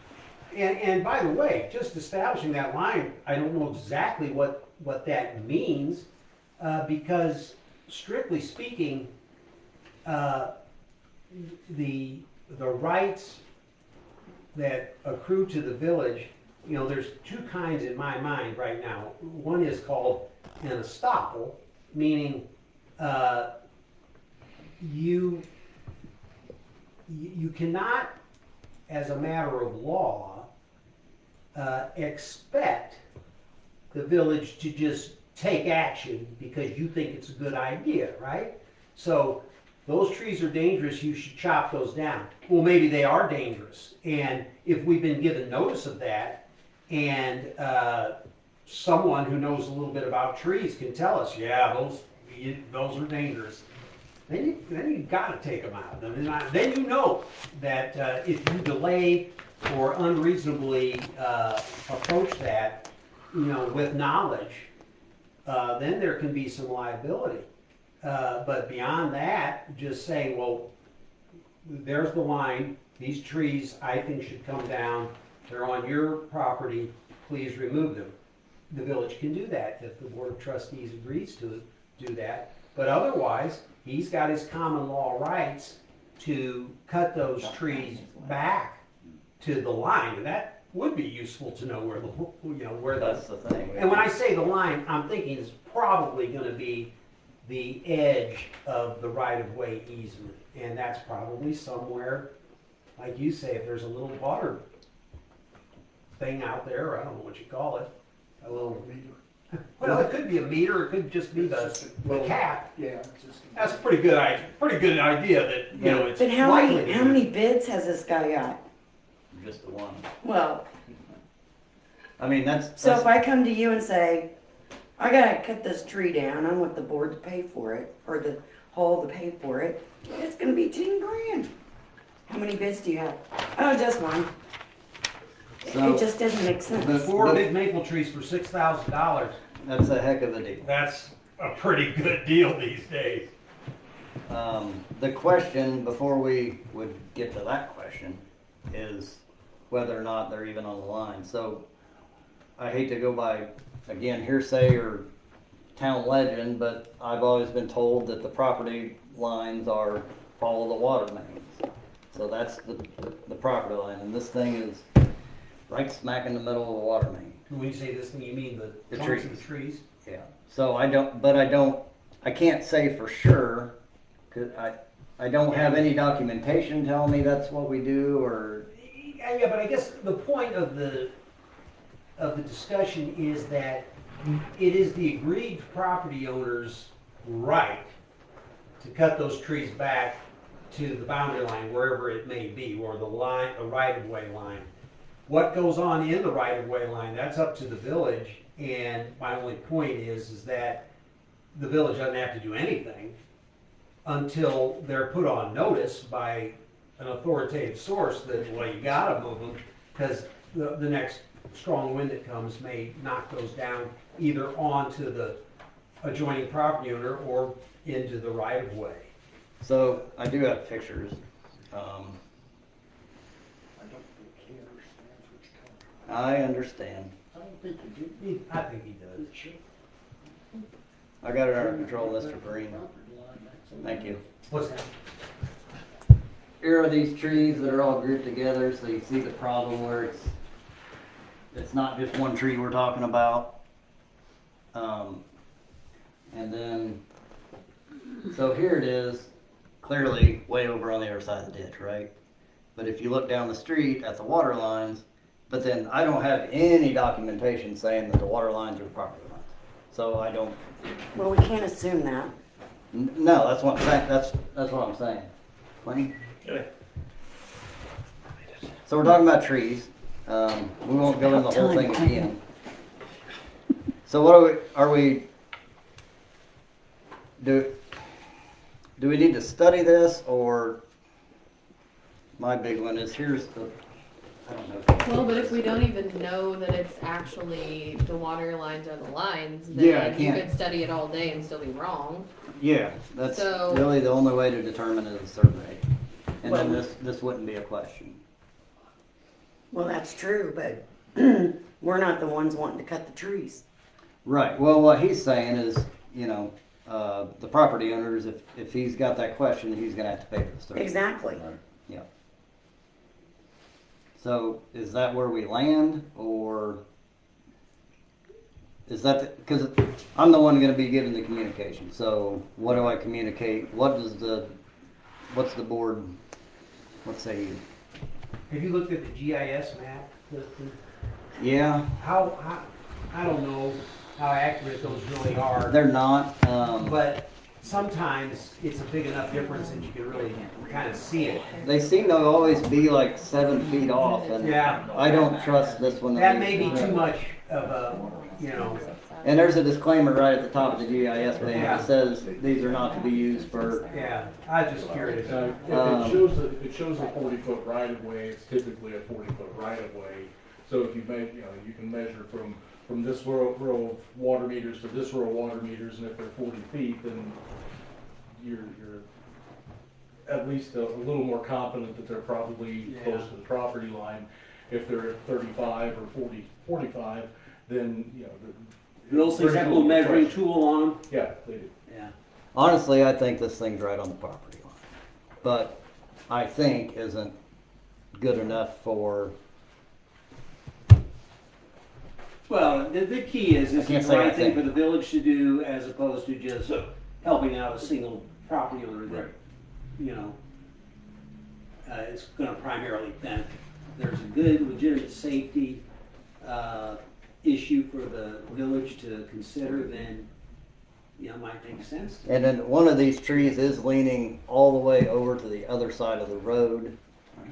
And by the way, just establishing that line, I don't know exactly what that means, because strictly speaking, the rights that accrue to the village, you know, there's 2 kinds in my mind right now. One is called an estoppel, meaning you cannot, as a matter of law, expect the village to just take action because you think it's a good idea, right? So those trees are dangerous, you should chop those down. Well, maybe they are dangerous, and if we've been given notice of that, and someone who knows a little bit about trees can tell us, yeah, those are dangerous, then you gotta take them out. Then you know that if you delay or unreasonably approach that, you know, with knowledge, then there can be some liability. But beyond that, just saying, well, there's the line, these trees I think should come down, they're on your property, please remove them. The village can do that if the Board of Trustees agrees to do that. But otherwise, he's got his common law rights to cut those trees back to the line, and that would be useful to know where That's the thing. and when I say the line, I'm thinking it's probably gonna be the edge of the right-of-way easement, and that's probably somewhere, like you say, if there's a little water thing out there, or I don't know what you call it, a little meter. Well, it could be a meter, it could just be the cap. Yeah, it's just. That's a pretty good idea that, you know, it's But how likely. many bids has this guy got? Just the one. Well, I mean, so if I come to you and say, I gotta cut this tree down, I want the board to pay for it, or the hall to pay for it, it's gonna be 10 grand. How many bids do you have? Oh, just one. So- It just doesn't make sense. 4 big maple trees for $6,000. That's a heck of a deal. That's a pretty good deal these days. The question, before we would get to that question, is whether or not they're even on the line. So I hate to go by, again, hearsay or town legend, but I've always been told that the property lines are follow the water mains. So that's the property line, and this thing is right smack in the middle of the water main. When you say this thing, you mean the The trunks of trees. the trees? Yeah. So I can't say for sure, 'cause I don't have any documentation telling me that's what we do, or, Yeah, but I guess the point of the discussion is that it is the aggrieved property owner's right to cut those trees back to the boundary line, wherever it may be, or the right-of-way line. What goes on in the right-of-way line, that's up to the village, and my only point is that the village doesn't have to do anything until they're put on notice by an authoritative source that, well, you gotta move them, because the next strong wind that comes may knock those down either onto the adjoining property owner or into the right-of-way. so I do have pictures. I don't think he understands which color. I understand. I don't think he do. I think he does. It should. I got it under control, Mr. Perino. Thank you. What's that? Here are these trees that are all grouped together, so you see the problem where it's not just one tree we're talking about. And then, so here it is, clearly way over on the other side of the ditch, right? But if you look down the street at the water lines, but then I don't have any documentation saying that the water lines are the property lines. So I don't, Well, we can't assume that. no, that's what I'm saying, that's what I'm saying. Twenty? So we're talking about trees. We won't go in the whole thing again. So what are we, do we need to study this, or my big one is here's the, I don't know. Well, but if we don't even know that it's actually the water lines or the lines, Yeah, I then you can't. could study it all day and still be wrong. Yeah, that's So- really the only way to determine is a survey. And then this wouldn't be a question. Well, that's true, but we're not the ones wanting to cut the trees. Right, well, what he's saying is, you know, the property owners, if he's got that question, he's gonna have to pay for the survey. Exactly. Yeah. So is that where we land, or is that, because I'm the one gonna be giving the communication, so what do I communicate? What's the board, what say you? Have you looked at the GIS map, Clifton? Yeah, How, I don't know how accurate those really are, they're not, but sometimes it's a big enough difference that you can really kind of see it. they seem to always be like 7 feet off, and Yeah. I don't trust this one. That may be too much of a, you know, And there's a disclaimer right at the top of the GIS page Yeah. that says these are not to be used for, yeah, I was just curious. If it shows a 40-foot right of way, it's typically a 40-foot right of way. So if you make, you can measure from this row of water meters to this row of water meters, and if they're 40 feet, then you're at least a little more confident that they're probably close to the property line. If they're at 35 or 45, then, Those things have a little measuring tool on them. Yeah, they do. Yeah. honestly, I think this thing's right on the property line. But I think isn't good enough for, Well, the key is I it's can't the say I right thing think. for the village to do as opposed to just helping out a single property owner that, it's gonna primarily benefit. There's a good legitimate safety, issue for the village to consider, then, it might make sense. and then one of these trees is leaning all the way over to the other side of the road.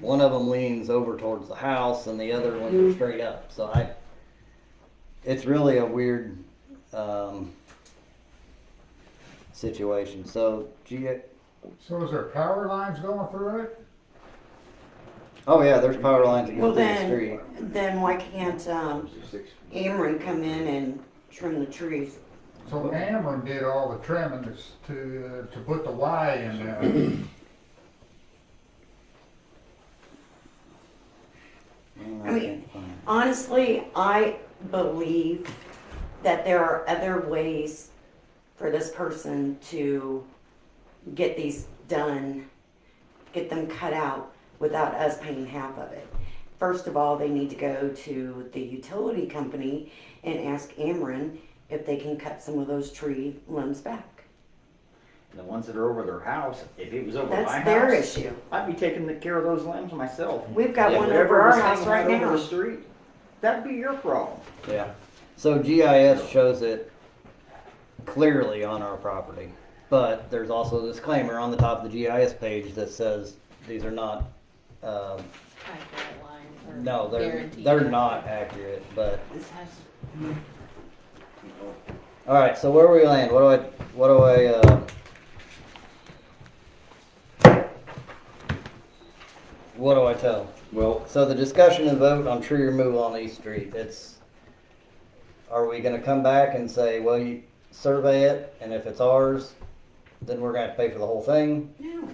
One of them leans over towards the house and the other ones are straight up, so it's really a weird, situation, so, So is there power lines going through it? oh yeah, there's power lines that Well, go through the street. then why can't, Ameren come in and trim the trees? So Ameren did all the trimming to put the Y in there. I mean, honestly, I believe that there are other ways for this person to get these done, get them cut out without us paying half of it. First of all, they need to go to the utility company and ask Ameren if they can cut some of those tree limbs back. The ones that are over their house, if it was over my house. That's their issue. I'd be taking care of those limbs myself. We've got If one whatever over our was house hanging right out over now. the street, that'd be your problem. Yeah, so GIS shows it clearly on our property, but there's also a disclaimer on the top of the GIS page that says these are not, Accurate line or no, guaranteed. they're not accurate, but. Alright, so where we land, what do I tell? Well, So the discussion and vote on tree removal on East Street, are we gonna come back and say, well, you survey it, and if it's ours, then we're gonna have to pay for the whole thing? No.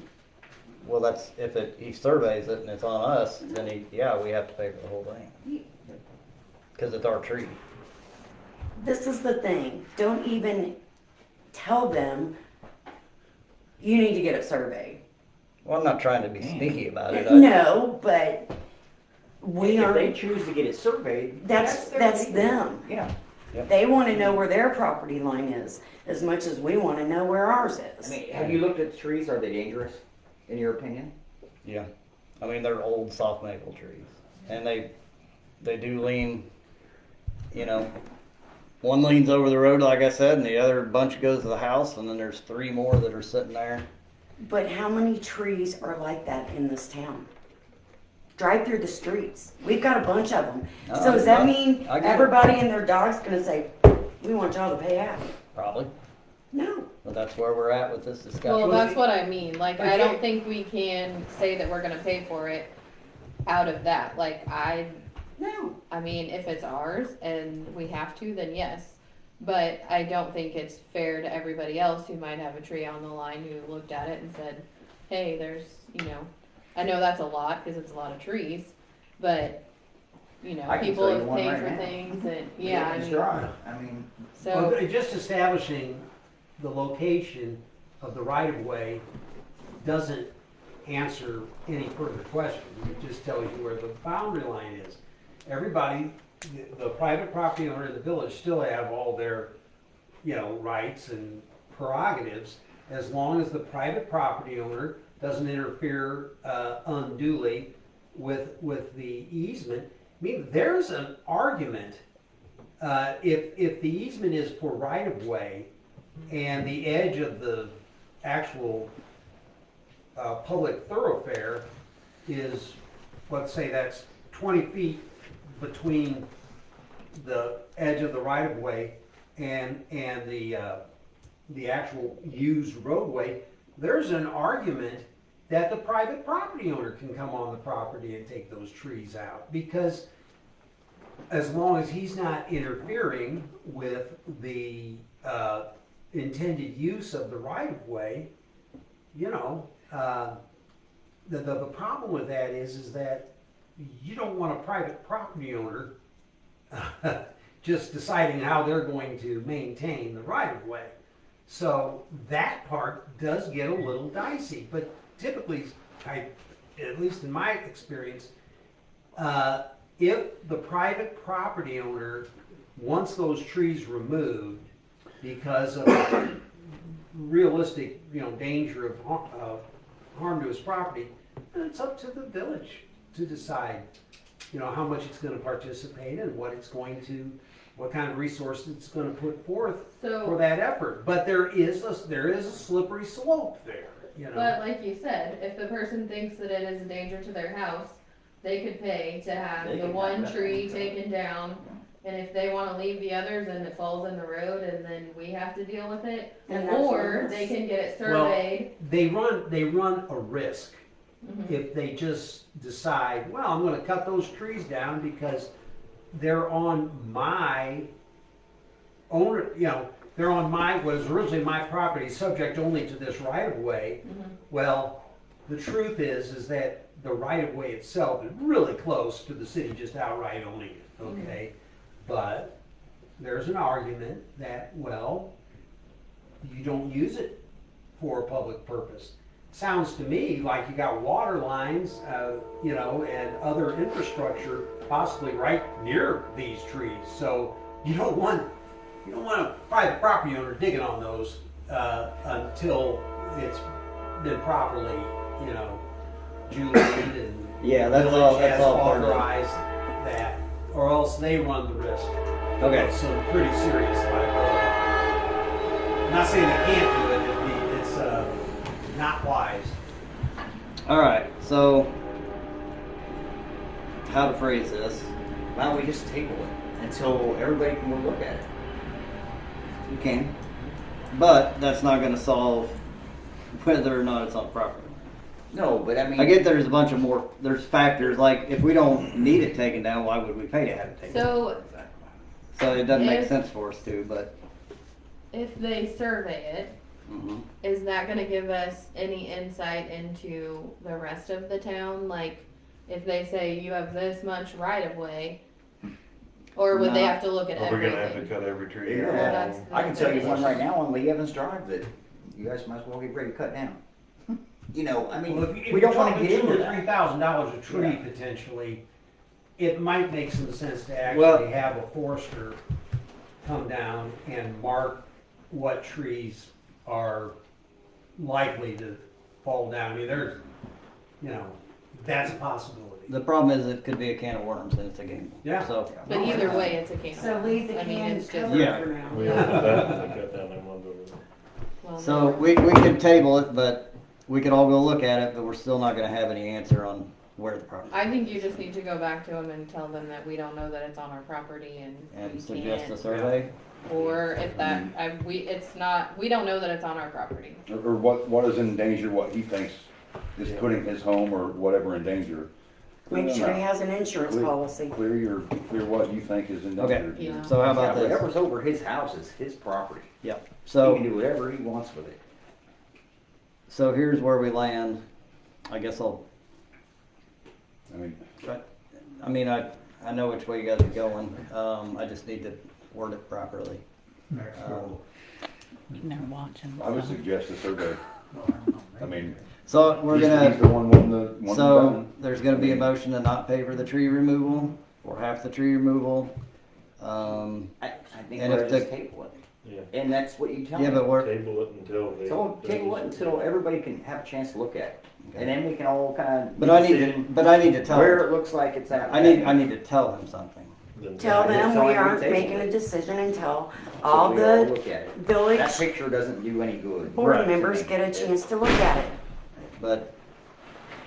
Well, that's, if he surveys it and it's on us, then we have to pay for the whole thing. Cause it's our tree. This is the thing. Don't even tell them you need to get it surveyed. Well, I'm not trying to be sneaky about it. No, but we If they aren't. choose to get it surveyed, That's their deal. them. Yeah. Yep. They wanna know where their property line is, as much as we wanna know where ours I is. mean, have you looked at the trees? Are they dangerous, in your opinion? Yeah, I mean, they're old soft maple trees, and they do lean, you know, one leans over the road, like I said, and the other bunch goes to the house, and then there's 3 more that are sitting there. But how many trees are like that in this town? Drive through the streets. We've got a bunch of them. So does that mean I get it. everybody and their dog's gonna say, we want y'all to pay half? Probably, No. but that's where we're at with this discussion. Well, that's what I mean, like, I Okay. don't think we can say that we're gonna pay for it out of that, like, No. I mean, if it's ours and we have to, then yes. But I don't think it's fair to everybody else who might have a tree on the line who looked at it and said, hey, there's, you know, I know that's a lot because it's a lot of trees, but, you know, I can people tell you have one paid right for now. things and, yeah, I It's mean, dry. I mean, so, Well, just establishing the location of the right of way doesn't answer any further question. It just tells you where the boundary line is. Everybody, the private property owner in the village still have all their, you know, rights and prerogatives as long as the private property owner doesn't interfere unduly with the easement. I mean, there's an argument, if the easement is for right of way and the edge of the actual public thoroughfare is, let's say that's 20 feet between the edge of the right of way and the actual used roadway, there's an argument that the private property owner can come on the property and take those trees out, because as long as he's not interfering with the intended use of the right of way, you know, the problem with that is that you don't want a private property owner just deciding how they're going to maintain the right of way. So that part does get a little dicey, but typically, at least in my experience, if the private property owner wants those trees removed because of realistic, you know, danger of harm to his property, then it's up to the village to decide, you know, how much it's going to participate and what it's going to, what kind of resources it's going to put forth for so, that effort. But there is a slippery slope there, you know. but like you said, if the person thinks that it is a danger to their house, they could pay to have They the can one have that tree thing. taken down. And if they wanna leave the others and it falls in the road and then we have to deal with it, And that's or on us. they can get it Well, surveyed. They run a risk Mhm. if they just decide, well, I'm gonna cut those trees down because they're on my owner, you know, they're on my, what is originally my property, subject only to this right of way. Mhm. Well, the truth is that the right of way itself is really close to the city just outright owning it, okay? But there's an argument that, well, you don't use it for a public purpose. Sounds to me like you got water lines, you know, and other infrastructure possibly right near these trees. So you don't want a private property owner digging on those until it's been properly, you know, juliened and Yeah, that's village all- that's has all part of it. authorized that, or else they run the risk Okay. of some pretty serious liability. I'm not saying they can't do it, it's not wise. All right, so how to phrase this? why don't we just table it until everybody can go look at it? You can, but that's not going to solve whether or not it's on property. No, but I mean. I get there's a bunch of more. There's factors like if we don't need it taken down, why would we pay to have it taken down? So So it doesn't make if- sense for us to. But if they survey it, mhm. is that gonna give us any insight into the rest of the town? Like, if they say you have this much right of way, or would they No. have to look at Are we gonna have to everything? cut every tree? Yeah. Well, that's I can tell you the one issue. right now on Lee Evans Drive that you guys might as well get ready to cut down. You know, I mean, Well, if we don't wanna get $2,000 into or that. $3,000 a tree Yeah. potentially, it might make some sense to Well- actually have a forester come down and mark what trees are likely to fall down. I mean, there's, you know, that's a possibility. The problem is it could be a can of worms and it's a gamble. Yeah. So, But either way, it's a can of So worms. leave the I mean, can it's just, covered Yeah. for now. We opened that and they cut down them ones over there. well, so we could table it, but we could all go look at it, but we're still not gonna have any answer on where the property. I think you just need to go back to them and tell them that we don't know that it's on our property and we And suggest a can't. survey. Or if that, we don't know that it's on our property. Or what is in danger, what he thinks is putting his home or whatever in danger. Make sure he has an insurance Clear- policy. Clear what you think is in Okay. danger. Yeah. So how about this? Whatever's over his house is his property. Yep. He So, can do whatever he wants with it. so here's where we land. I guess I mean, I know which way you guys are going. I just need to word it properly. Next door. They're watching. I would suggest a survey. I mean, So we're he's gonna, the one wanting the so done. there's gonna be a motion to not pay for the tree removal or half the tree removal. I think And we're if the- just table it. Yeah. And that's what you tell Yeah, me. but we're, Table it until they. So table it until everybody can have a chance to look at it. And then we can all kind of. but I need to tell Where him. it looks like it's at. I need to tell him something. then- Tell Yeah, them so we I aren't would table making a it. decision until So all we all the look at it. village That picture doesn't do any good. board Right. members get a chance to look at it. But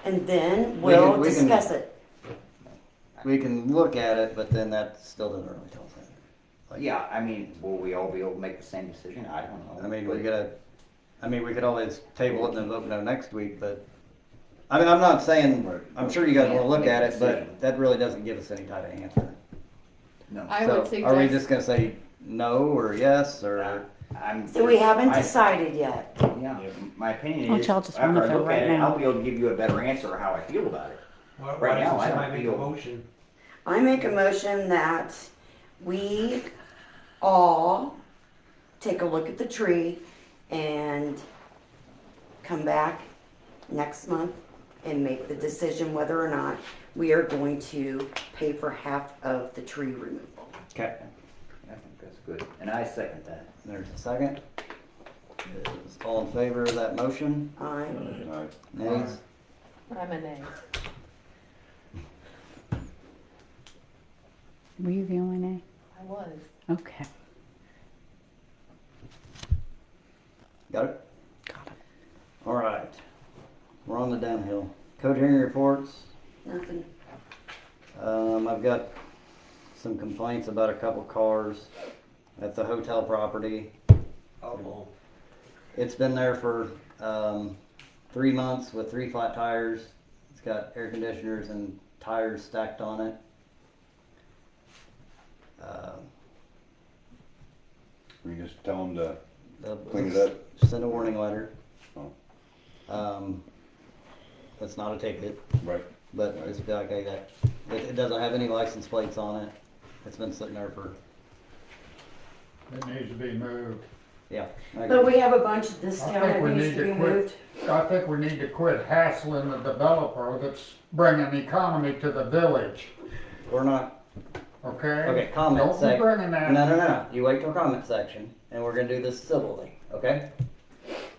And then We can- we'll we can- discuss it. we can look at it, but then that still doesn't really tell us anything. Like, Yeah, I mean, will we all be able to make the same decision? I don't know. I mean, But- we could always table it and then vote no next week, but, I mean, I'm not saying, I'm sure you guys wanna look at it, but that really doesn't give us any type of answer. No. I So, would are we suggest, just gonna say no or yes, or? So we haven't I- decided yet. Yeah, my opinion Well, is, y'all just after wanna I go look right at it, now. I'll be able to give you a better answer of how I feel about it. Why Right now, doesn't I don't somebody make a feel- motion? I make a motion that we all take a look at the tree and come back next month and make the decision whether or not we are going to pay for half of the tree removal. Okay. I think that's good, and I second that. There's a second. Is all in favor of that motion? I, Nays? I'm a nay. Were you the only nay? I was. Okay. Got it? Got it. All right. We're on the downhill. Code hearing reports. nothing. I've got some complaints about a couple cars at the hotel property. Oh, It's been there for 3 months with 3 flat tires. It's got air conditioners and tires stacked on it. We just tell them to The- clean it up. Send a warning letter. Oh. It's not a ticket, Right. but it's like, okay, that it doesn't have any license plates on it. It's been sitting there for, It needs to be moved. yeah. But we have a bunch of this I town think that we needs need to be to quit. moved. I think we need to quit hassling the developer that's bringing economy to the village, We're not, okay? okay, comment Don't be section. bringing that. No. You wait till comment section and we're gonna do this civilly, okay?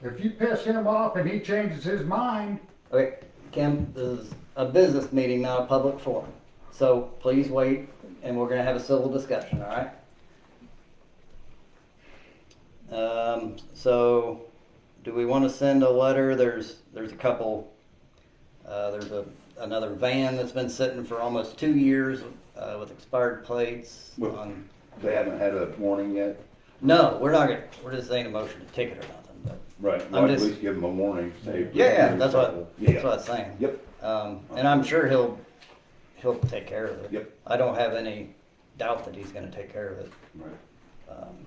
If you piss him off and he changes his mind, Okay, Kim, this is a business meeting, not a public forum. So please wait and we're gonna have a civil discussion, all right? So do we wanna send a letter? There's a couple, there's another van that's been sitting for almost 2 years, with expired plates Well- on. They haven't had a warning yet. No, we're not gonna, we're just saying a motion to ticket or nothing, but. Right. Well, I'm at just- least give them a warning. Say, Yeah, that's what Yeah. I'm saying. Yep. And I'm sure he'll take care of it. Yep. I don't have any doubt that he's gonna take care of it. Right. Um,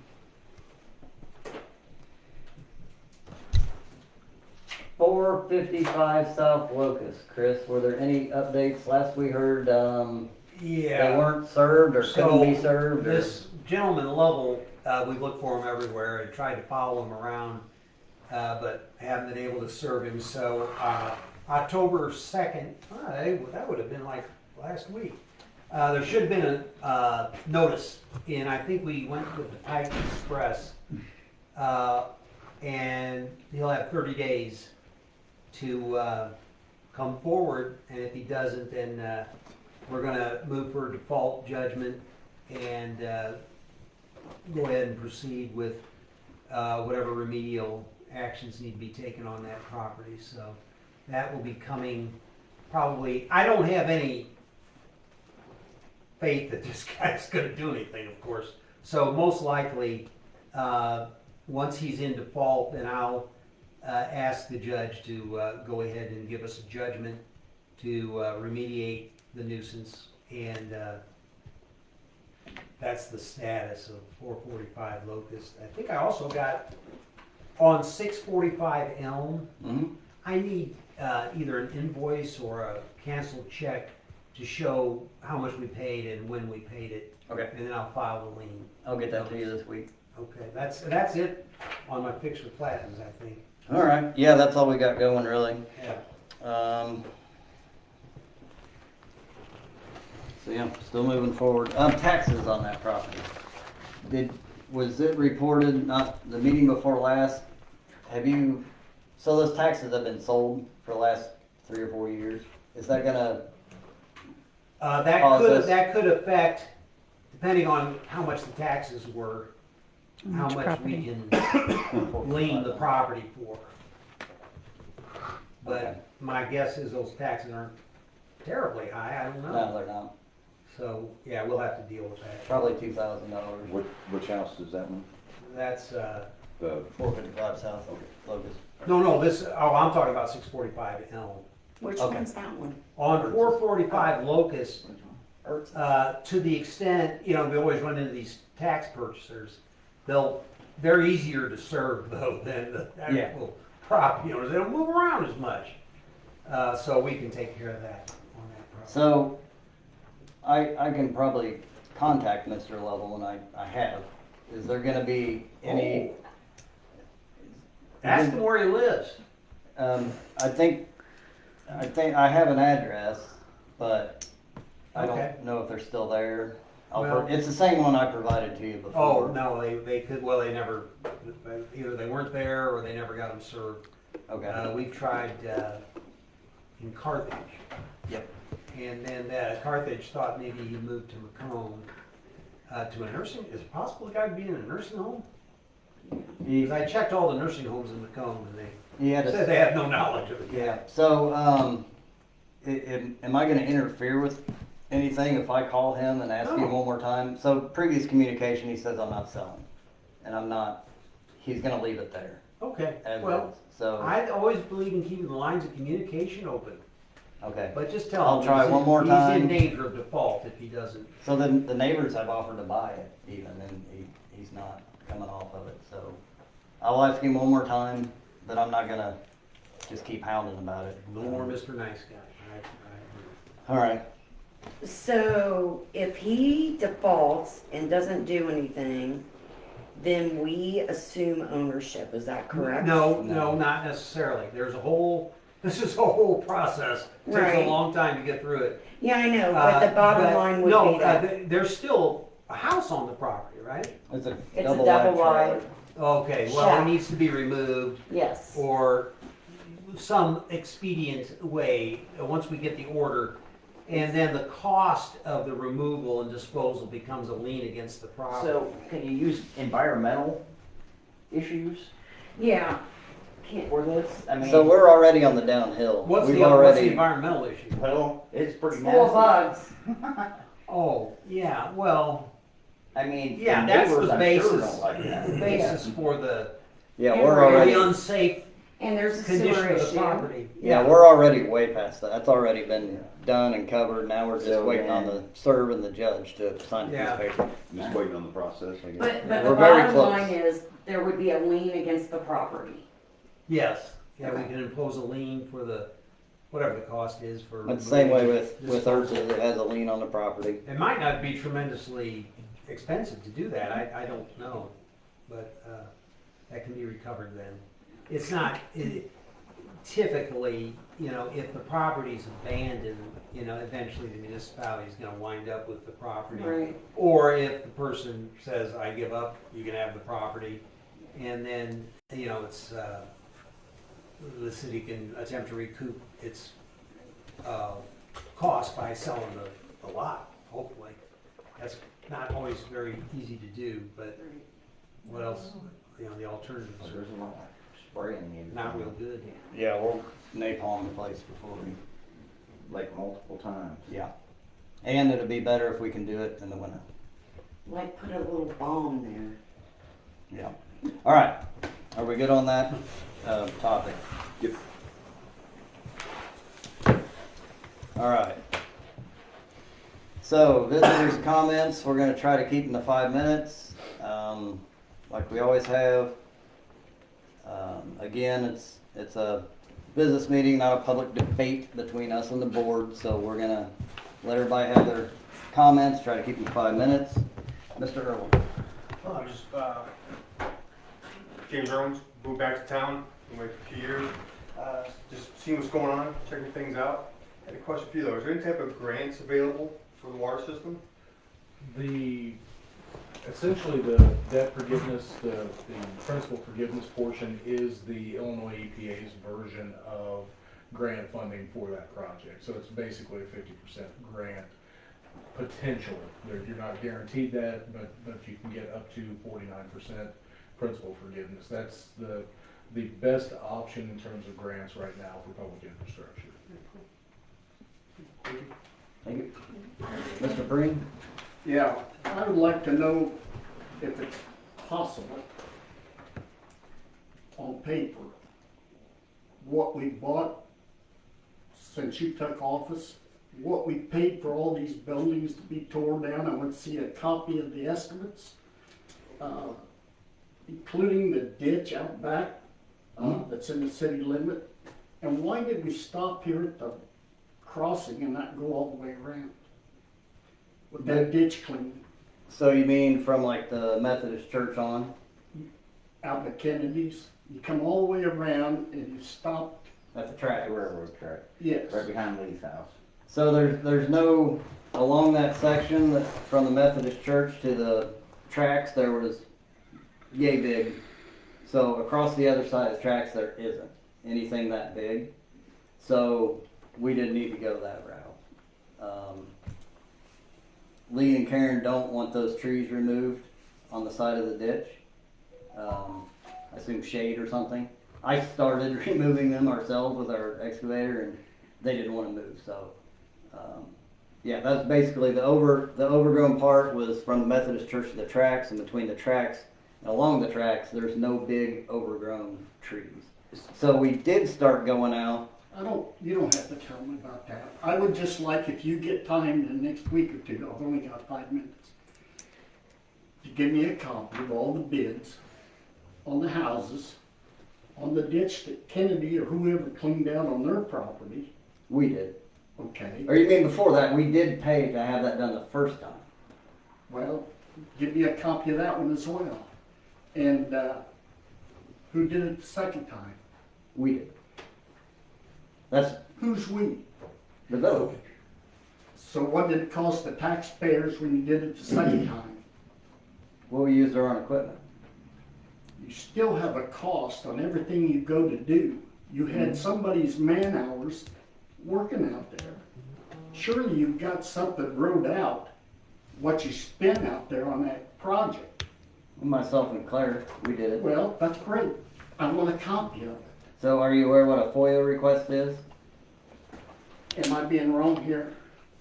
455 South Locust, Chris, were there any updates? Last we heard, they yeah. weren't served or couldn't be So, served or? This gentleman Lovell, we looked for him everywhere and tried to follow him around, but haven't been able to serve him. So October 2nd, that would have been like last week. There should have been a notice, and I think we went with the Pike Express. And he'll have 30 days to come forward, and if he doesn't, then we're gonna move for a default judgment and go ahead and proceed with whatever remedial actions need to be taken on that property. So that will be coming probably. I don't have any faith that this guy's gonna do anything, of course. So most likely, once he's in default, then I'll ask the judge to go ahead and give us a judgment to remediate the nuisance, and that's the status of 445 Locust. I think I also got on 645 Elm. Mhm. I need either an invoice or a canceled check to show how much we paid and when we paid it, Okay, and then I'll file the lien. I'll get that to you this week. Okay, that's it on my fixer flattens, I think. All right, yeah, that's all we got going really. Yeah. So yeah, still moving forward. Taxes on that property. Was it reported, not the meeting before last? So those taxes have been sold for the last 3 or 4 years. Is that gonna, That could affect, depending on how much the taxes were, how Which much property? we can lien the property for. Okay. But my guess is those taxes aren't terribly high, I don't no, know. they're not. So, yeah, we'll have to deal with that. Probably $2,000. Which house is that one? That's, The, 455 South Locust. no, I'm talking about 645 Elm. Which Okay. one's that one? On 445 Locust, to the extent, we always run into these tax purchasers, they're easier to serve though than the actual property owners. They don't move around as much. So we can take care of that on that property. So, I can probably contact Mr. Lovell, and I have. Is there gonna be any? Ask him where he lives. I think I have an address, but I Okay. don't know if they're still there. Well- It's the same one I provided to you before. Oh, no, they could, they never, either they weren't there or they never got them served. Okay. We've tried in Carthage. Yep. And then Carthage thought maybe he moved to Macomb, to a nursing, is it possible the guy would be in a nursing home? He, Because I checked all the nursing homes in Macomb and they he had said a, they had no knowledge of it. yeah. So, am I gonna interfere with anything if I call him and ask him No. one more time? So previous communication, he says I'm not selling, and I'm not. He's gonna leave it there Okay, as well, is. So, I always believe in keeping the lines of communication open, okay. but just tell him. I'll try he's one more He's time. in danger of default if he doesn't. So then the neighbors have offered to buy it even, and he's not coming off of it, so I'll ask him one more time, but I'm not gonna just keep hounding about it. No more Mr. Nice Guy. All right, So if he defaults and doesn't do anything, then we assume ownership, is that correct? No, No. not necessarily. This is a whole process. Takes a Right. long time to get through it. Yeah, I know, but the bottom But line would no, be that there's still a house on the property, right? it's a it's a double double wide wide, trailer. Okay, well, Shack. it needs to be removed yes. or some expedient way, once we get the order. And then the cost of the removal and disposal becomes a lien against the property. So can you use environmental issues Yeah. Can't, for this? I mean, So we're already on the downhill. What's We've the already, environmental issue? well, it's pretty it's full of nasty. bugs. Oh, yeah, well, I mean, Yeah, the that's neighbors, the I'm basis. sure don't like that. the basis for the yeah, Yeah, we're we're already, the unsafe And there's a condition sewer of the issue. property. yeah, we're already way past that. That's already been done and covered. Now we're just So waiting on then- the serve and the judge to sign a piece Yeah. of paper. just waiting on the process, I guess. But the We're very bottom close. line is, there would be a lien against the property. Yes, yeah, we Okay. can impose a lien for whatever the cost is for. It's the same way removing with disposal. Ursus. It has a lien on the property. It might not be tremendously expensive to do that, I don't know, but, that can be recovered then. It's not, typically, if the property's abandoned, eventually the municipality's gonna wind up with the property. Right. Or if the person says, I give up, you can have the property, and then, it's, the city can attempt to recoup its, cost by selling the lot, hopefully. That's not always very easy to do, but what else, the alternatives There's are a lot of spraying needed. not real good. Yeah, we'll napalm the place before we, like multiple times. Yeah. And it'd be better if we can do it in the winter. Like put a little bomb there. Yeah. All right. Are we good on that topic? Yep. All right. So visitors' comments, we're going to try to keep them to 5 minutes, like we always have. Again, it's a business meeting, not a public debate between us and the board, so we're going to let everybody have their comments, try to keep them to 5 minutes. Mr. Earl. Well, I'm just, James Owens, moved back to town, been away for a few years, just seeing what's going on, checking things out. I had a question for you though, is there any type of grants available for the water system? Essentially the debt forgiveness, the principal forgiveness portion is the Illinois EPA's version of grant funding for that project. So it's basically a 50% grant potential. You're not guaranteed that, but you can get up to 49% principal forgiveness. That's the best option in terms of grants right now for public infrastructure. Thank you. Mr. Breen? Yeah, I would like to know if it's possible on paper, what we bought since you took office, what we paid for all these buildings to be torn down. I want to see a copy of the estimates, including the ditch out back that's in the city limit. And why did we stop here at the crossing and not go all the way around with that ditch cleaned? So you mean from like the Methodist church on? Out the Kennedys, you come all the way around and you stop. At the track, the railroad track, Yes. right behind Lee's house. So there's no, along that section that from the Methodist church to the tracks, there was yay big. So across the other side of the tracks, there isn't anything that big. So we didn't need to go that route. Lee and Karen don't want those trees removed on the side of the ditch. I assume shade or something. I started removing them ourselves with our excavator, and they didn't want to move. So, yeah, that's basically the overgrown part was from the Methodist church to the tracks, and between the tracks and along the tracks, there's no big overgrown trees. So we did start going out. You don't have to tell me about that. I would just like, if you get time in the next week or two, I've only got 5 minutes, to give me a copy of all the bids on the houses, on the ditch that Kennedy or whoever cleaned out on their property. We did. Okay. Or you mean before that? We did pay to have that done the first time. Well, give me a copy of that one as well. And who did it the second time? We did. That's Who's we? the village. So what did it cost the taxpayers when you did it the second time? Well, we used our own equipment. You still have a cost on everything you go to do. You had somebody's man hours working out there. Surely you've got something wrote out, what you spent out there on that project. Myself and Claire, we did it. Well, that's great. I want a copy of it. So are you aware what a FOIA request is? Am I being wrong here?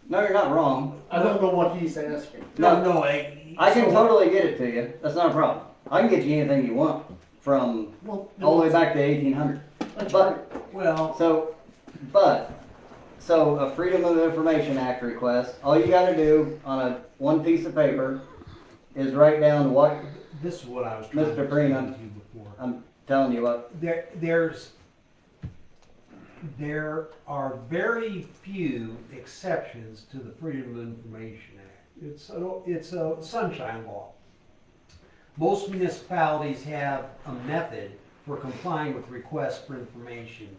No, you're not wrong. I don't know what he's asking. No, I can totally get it to you. That's not a problem. I can get you anything you want from Well, all the way back to 1800. That's But, right. Well, so a Freedom of Information Act request, all you gotta do on one piece of paper is write down what, This is what I was trying to Mr. Breen, explain to you before. I'm telling you what, There are very few exceptions to the Freedom of Information Act. It's a sunshine law. Most municipalities have a method for complying with requests for information.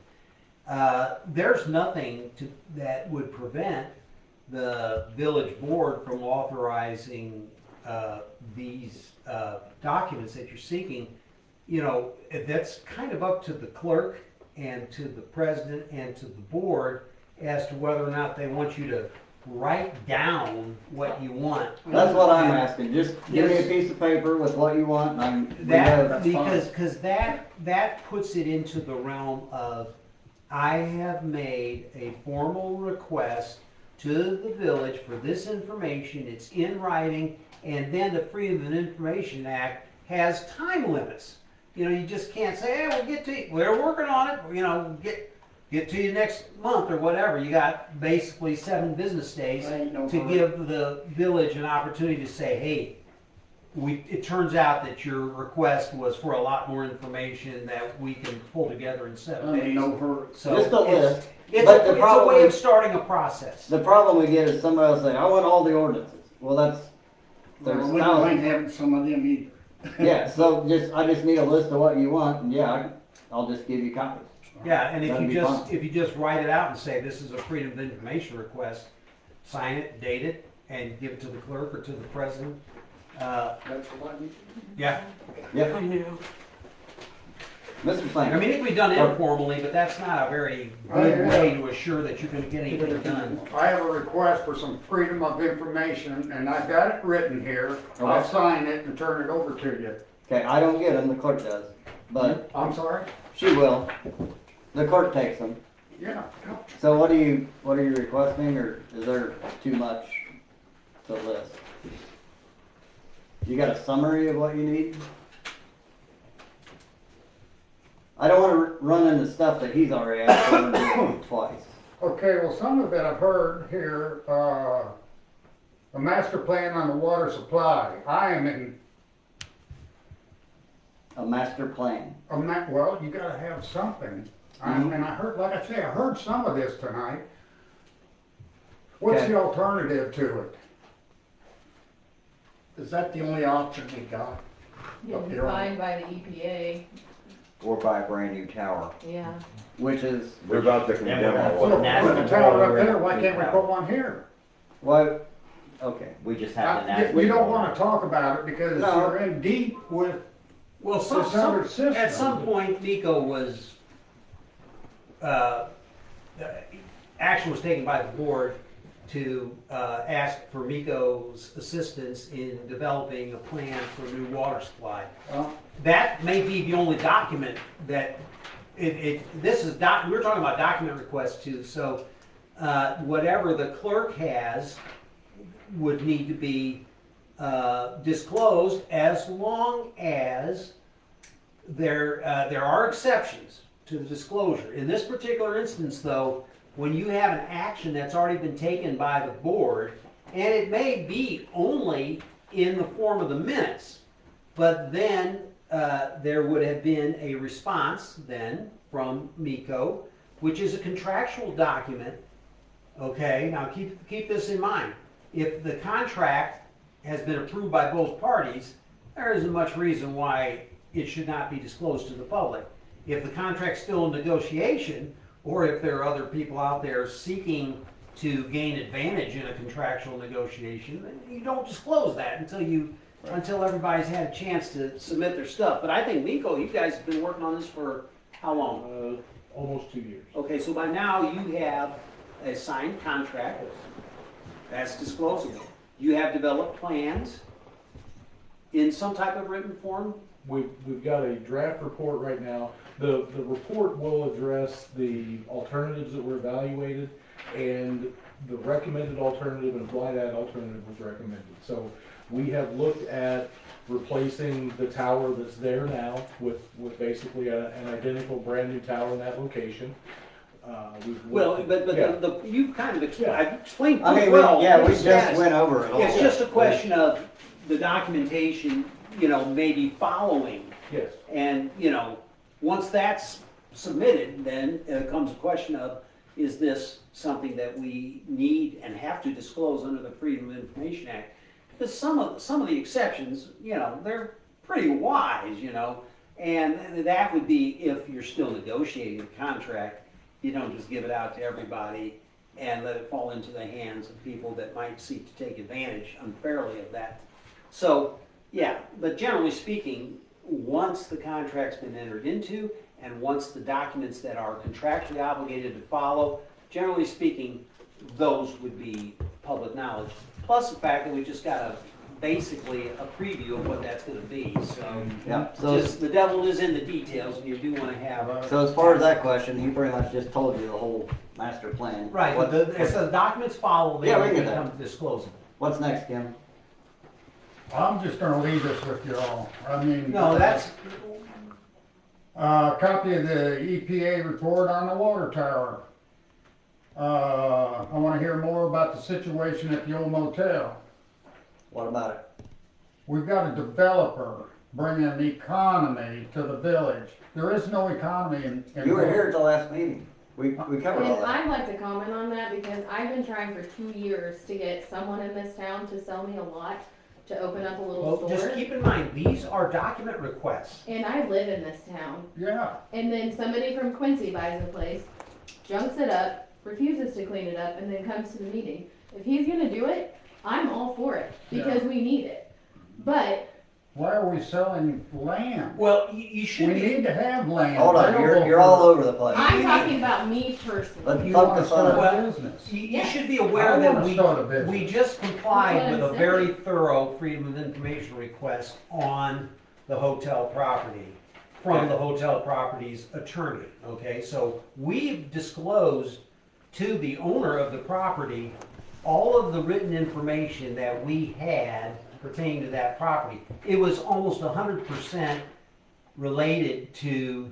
there's nothing that would prevent the village board from authorizing these documents that you're seeking. You know, that's kind of up to the clerk and to the president and to the board as to whether or not they want you to write down what you want. That's what I'm And asking, just give me a Yes. piece of paper with what you want, and I'm, we That, know. because that puts it into the realm of, I have made a formal request to the village for this information, it's in writing, and then the Freedom of Information Act has time limits. You know, you just can't say, hey, we'll get to you, we're working on it, you know, get to you next month or whatever. You got basically 7 business days I ain't no to hurry. give the village an opportunity to say, hey, it turns out that your request was for a lot more information that we can pull together in 7 I'm in days. no hurry. So Just a it's- list. It's But a, the it's a problem way of is- starting a process. The problem we get is somebody will say, I want all the ordinances. Well, that's, Well, there's I wouldn't mind thousands. having some of them either. Yeah, so I just need a list of what you want, and yeah, I'll just give you copies. Yeah, and That'd be fine. if you just write it out and say, this is a Freedom of Information request, sign it, date it, and give it to the clerk or to the president. That's what I need. Yeah, Yep, I know. Mr. I Flank. mean, it can be done informally, but that's not a very good way to assure that you're gonna get anything done. I have a request for some freedom of information, and I've got it written here. I'll Okay. sign it and turn it over to you. Okay, I don't get them, the clerk does, but I'm sorry? she will. The clerk takes them. Yeah. So what are you requesting, or is there too much to list? You got a summary of what you need? I don't wanna run into stuff that he's already asked for and do it twice. Okay, well, some of it I've heard here, a master plan on the water supply. I am in, A master plan. well, you gotta have something. And I heard, like I say, I heard some of this tonight. What's Okay. the alternative to it? Is that the only option we got? Getting here on- fined by the EPA, Or buy a brand new tower. yeah. Which is, They're about to condemn all So of if it. we put a tower up there, why can't we put one here? what, okay. We just have to You don't wanna talk about it because No. you're in deep with Well, this other system. at some point, Nico was, action was taken by the board to ask for Miko's assistance in developing a plan for new water supply. Well, That may be the only document that, we're talking about document requests too, so whatever the clerk has would need to be disclosed as long as there are exceptions to the disclosure. In this particular instance, though, when you have an action that's already been taken by the board, and it may be only in the form of the minutes, but then there would have been a response then from Miko, which is a contractual document. Okay, now keep this in mind. If the contract has been approved by both parties, there isn't much reason why it should not be disclosed to the public. If the contract's still in negotiation, or if there are other people out there seeking to gain advantage in a contractual negotiation, then you don't disclose that until everybody's had a chance to submit their stuff. But I think, Miko, you guys have been working on this for how long? Almost 2 years. Okay, so by now you have a signed contract that's disclosable. You have developed plans in some type of written form. We've got a draft report right now. The report will address the alternatives that were evaluated, and the recommended alternative and why that alternative was recommended. So we have looked at replacing the tower that's there now with basically an identical brand new tower in that location. Well, but Yeah. you kind of Yeah. I've explained I pretty mean, well. we what the just status- went over it all. It's just a question of the documentation, maybe following. Yes. And, once that's submitted, then it comes a question of, is this something that we need and have to disclose under the Freedom of Information Act? Because some of the exceptions, they're pretty wise, and that would be if you're still negotiating a contract you don't just give it out to everybody and let it fall into the hands of people that might seek to take advantage unfairly of that. So, yeah, but generally speaking, once the contract's been entered into and once the documents that are contractually obligated to follow, generally speaking, those would be public knowledge. Plus the fact that we just got basically a preview of what that's gonna be, so. Yeah, so, Just, the devil is in the details, and you do wanna have. so as far as that question, he pretty much just told you the whole master plan. Right, What- as the documents follow, Yeah, we they get that. become disclosable. What's next, Kim? I'm just gonna leave this with you all. I mean. No, that's, Copy of the EPA report on the water tower. I wanna hear more about the situation at the old motel. What about it? We've got a developer bringing the economy to the village. There is no economy in. You were here at the last meeting. We covered all And that. I'd like to comment on that because I've been trying for 2 years to get someone in this town to sell me a lot to open up a little well, store. just keep in mind, these are document requests. And I live in this town. Yeah, And then somebody from Quincy buys a place, junks it up, refuses to clean it up, and then comes to the meeting. If he's gonna do it, I'm all for it because we need it. But why are we selling land? Well, you We should be, need to have land. Hold on, you're all over the place. I'm talking about me personally. Let's You wanna focus start on a it. business. you should be I aware that wanna start a business. we just complied That's with what a I'm very saying. thorough Freedom of Information request on the hotel property from the hotel property's attorney, okay? So we've disclosed to the owner of the property all of the written information that we had pertaining to that property. It was almost 100% related to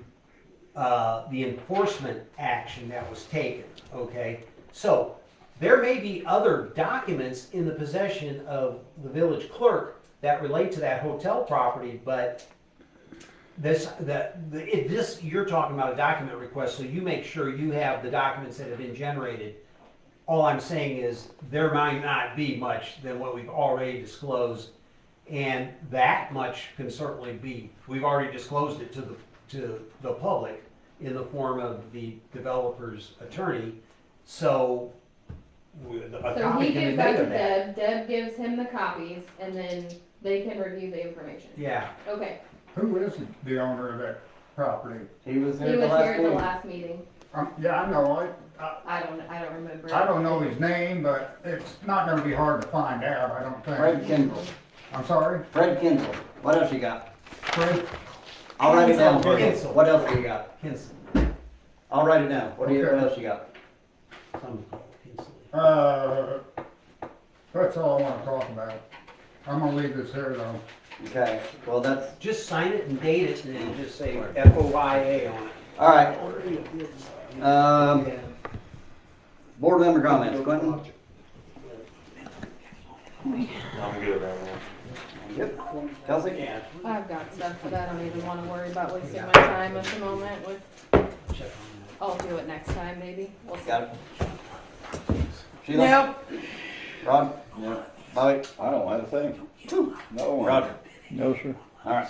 the enforcement action that was taken, okay? So there may be other documents in the possession of the village clerk that relate to that hotel property, but you're talking about a document request, so you make sure you have the documents that have been generated. All I'm saying is there might not be much than what we've already disclosed, and that much can certainly be. We've already disclosed it to the public in the form of the developer's attorney, so a So copy he can be gives that made to of that. Deb gives him the copies, and then they can review the information. Yeah. Okay, Who is the owner of that property? He was he here was at the here last at the meeting. last meeting. Yeah, I know, I don't remember. I don't know his name, but it's not gonna be hard to find out, I don't Fred think. Kinsel. I'm sorry? Fred Kinsel. What else you got? Fred? I'll write it down for you. Kinsel. What else do you got? Kinsel. I'll write it down. What Okay. else you got? Some call it Kinsley. That's all I wanna talk about. I'm gonna leave this here though. Okay, well, that's, Just sign it and date it, and then just say FOIA on it. all right. Board member comments, Quentin? I'm good on that. Yep. Kelsey? I've got stuff, but I don't even wanna worry about wasting my time at the moment with, I'll do it next time maybe. We'll see. Got it. Sheila? Rod? No. Bobby? I don't have a thing. No one. Roger? No, sir. All right.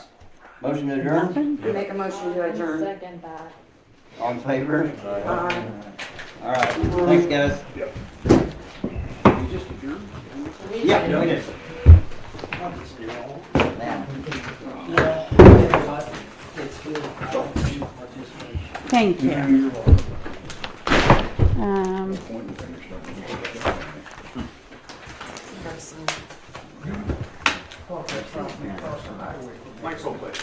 Motion to adjourn? Nothing? Make a motion to adjourn. Second that. All in favor? Aye. All right. Thanks, guys. You just adjourned? Yeah, we did. Man. Thank you. Mike's so quick.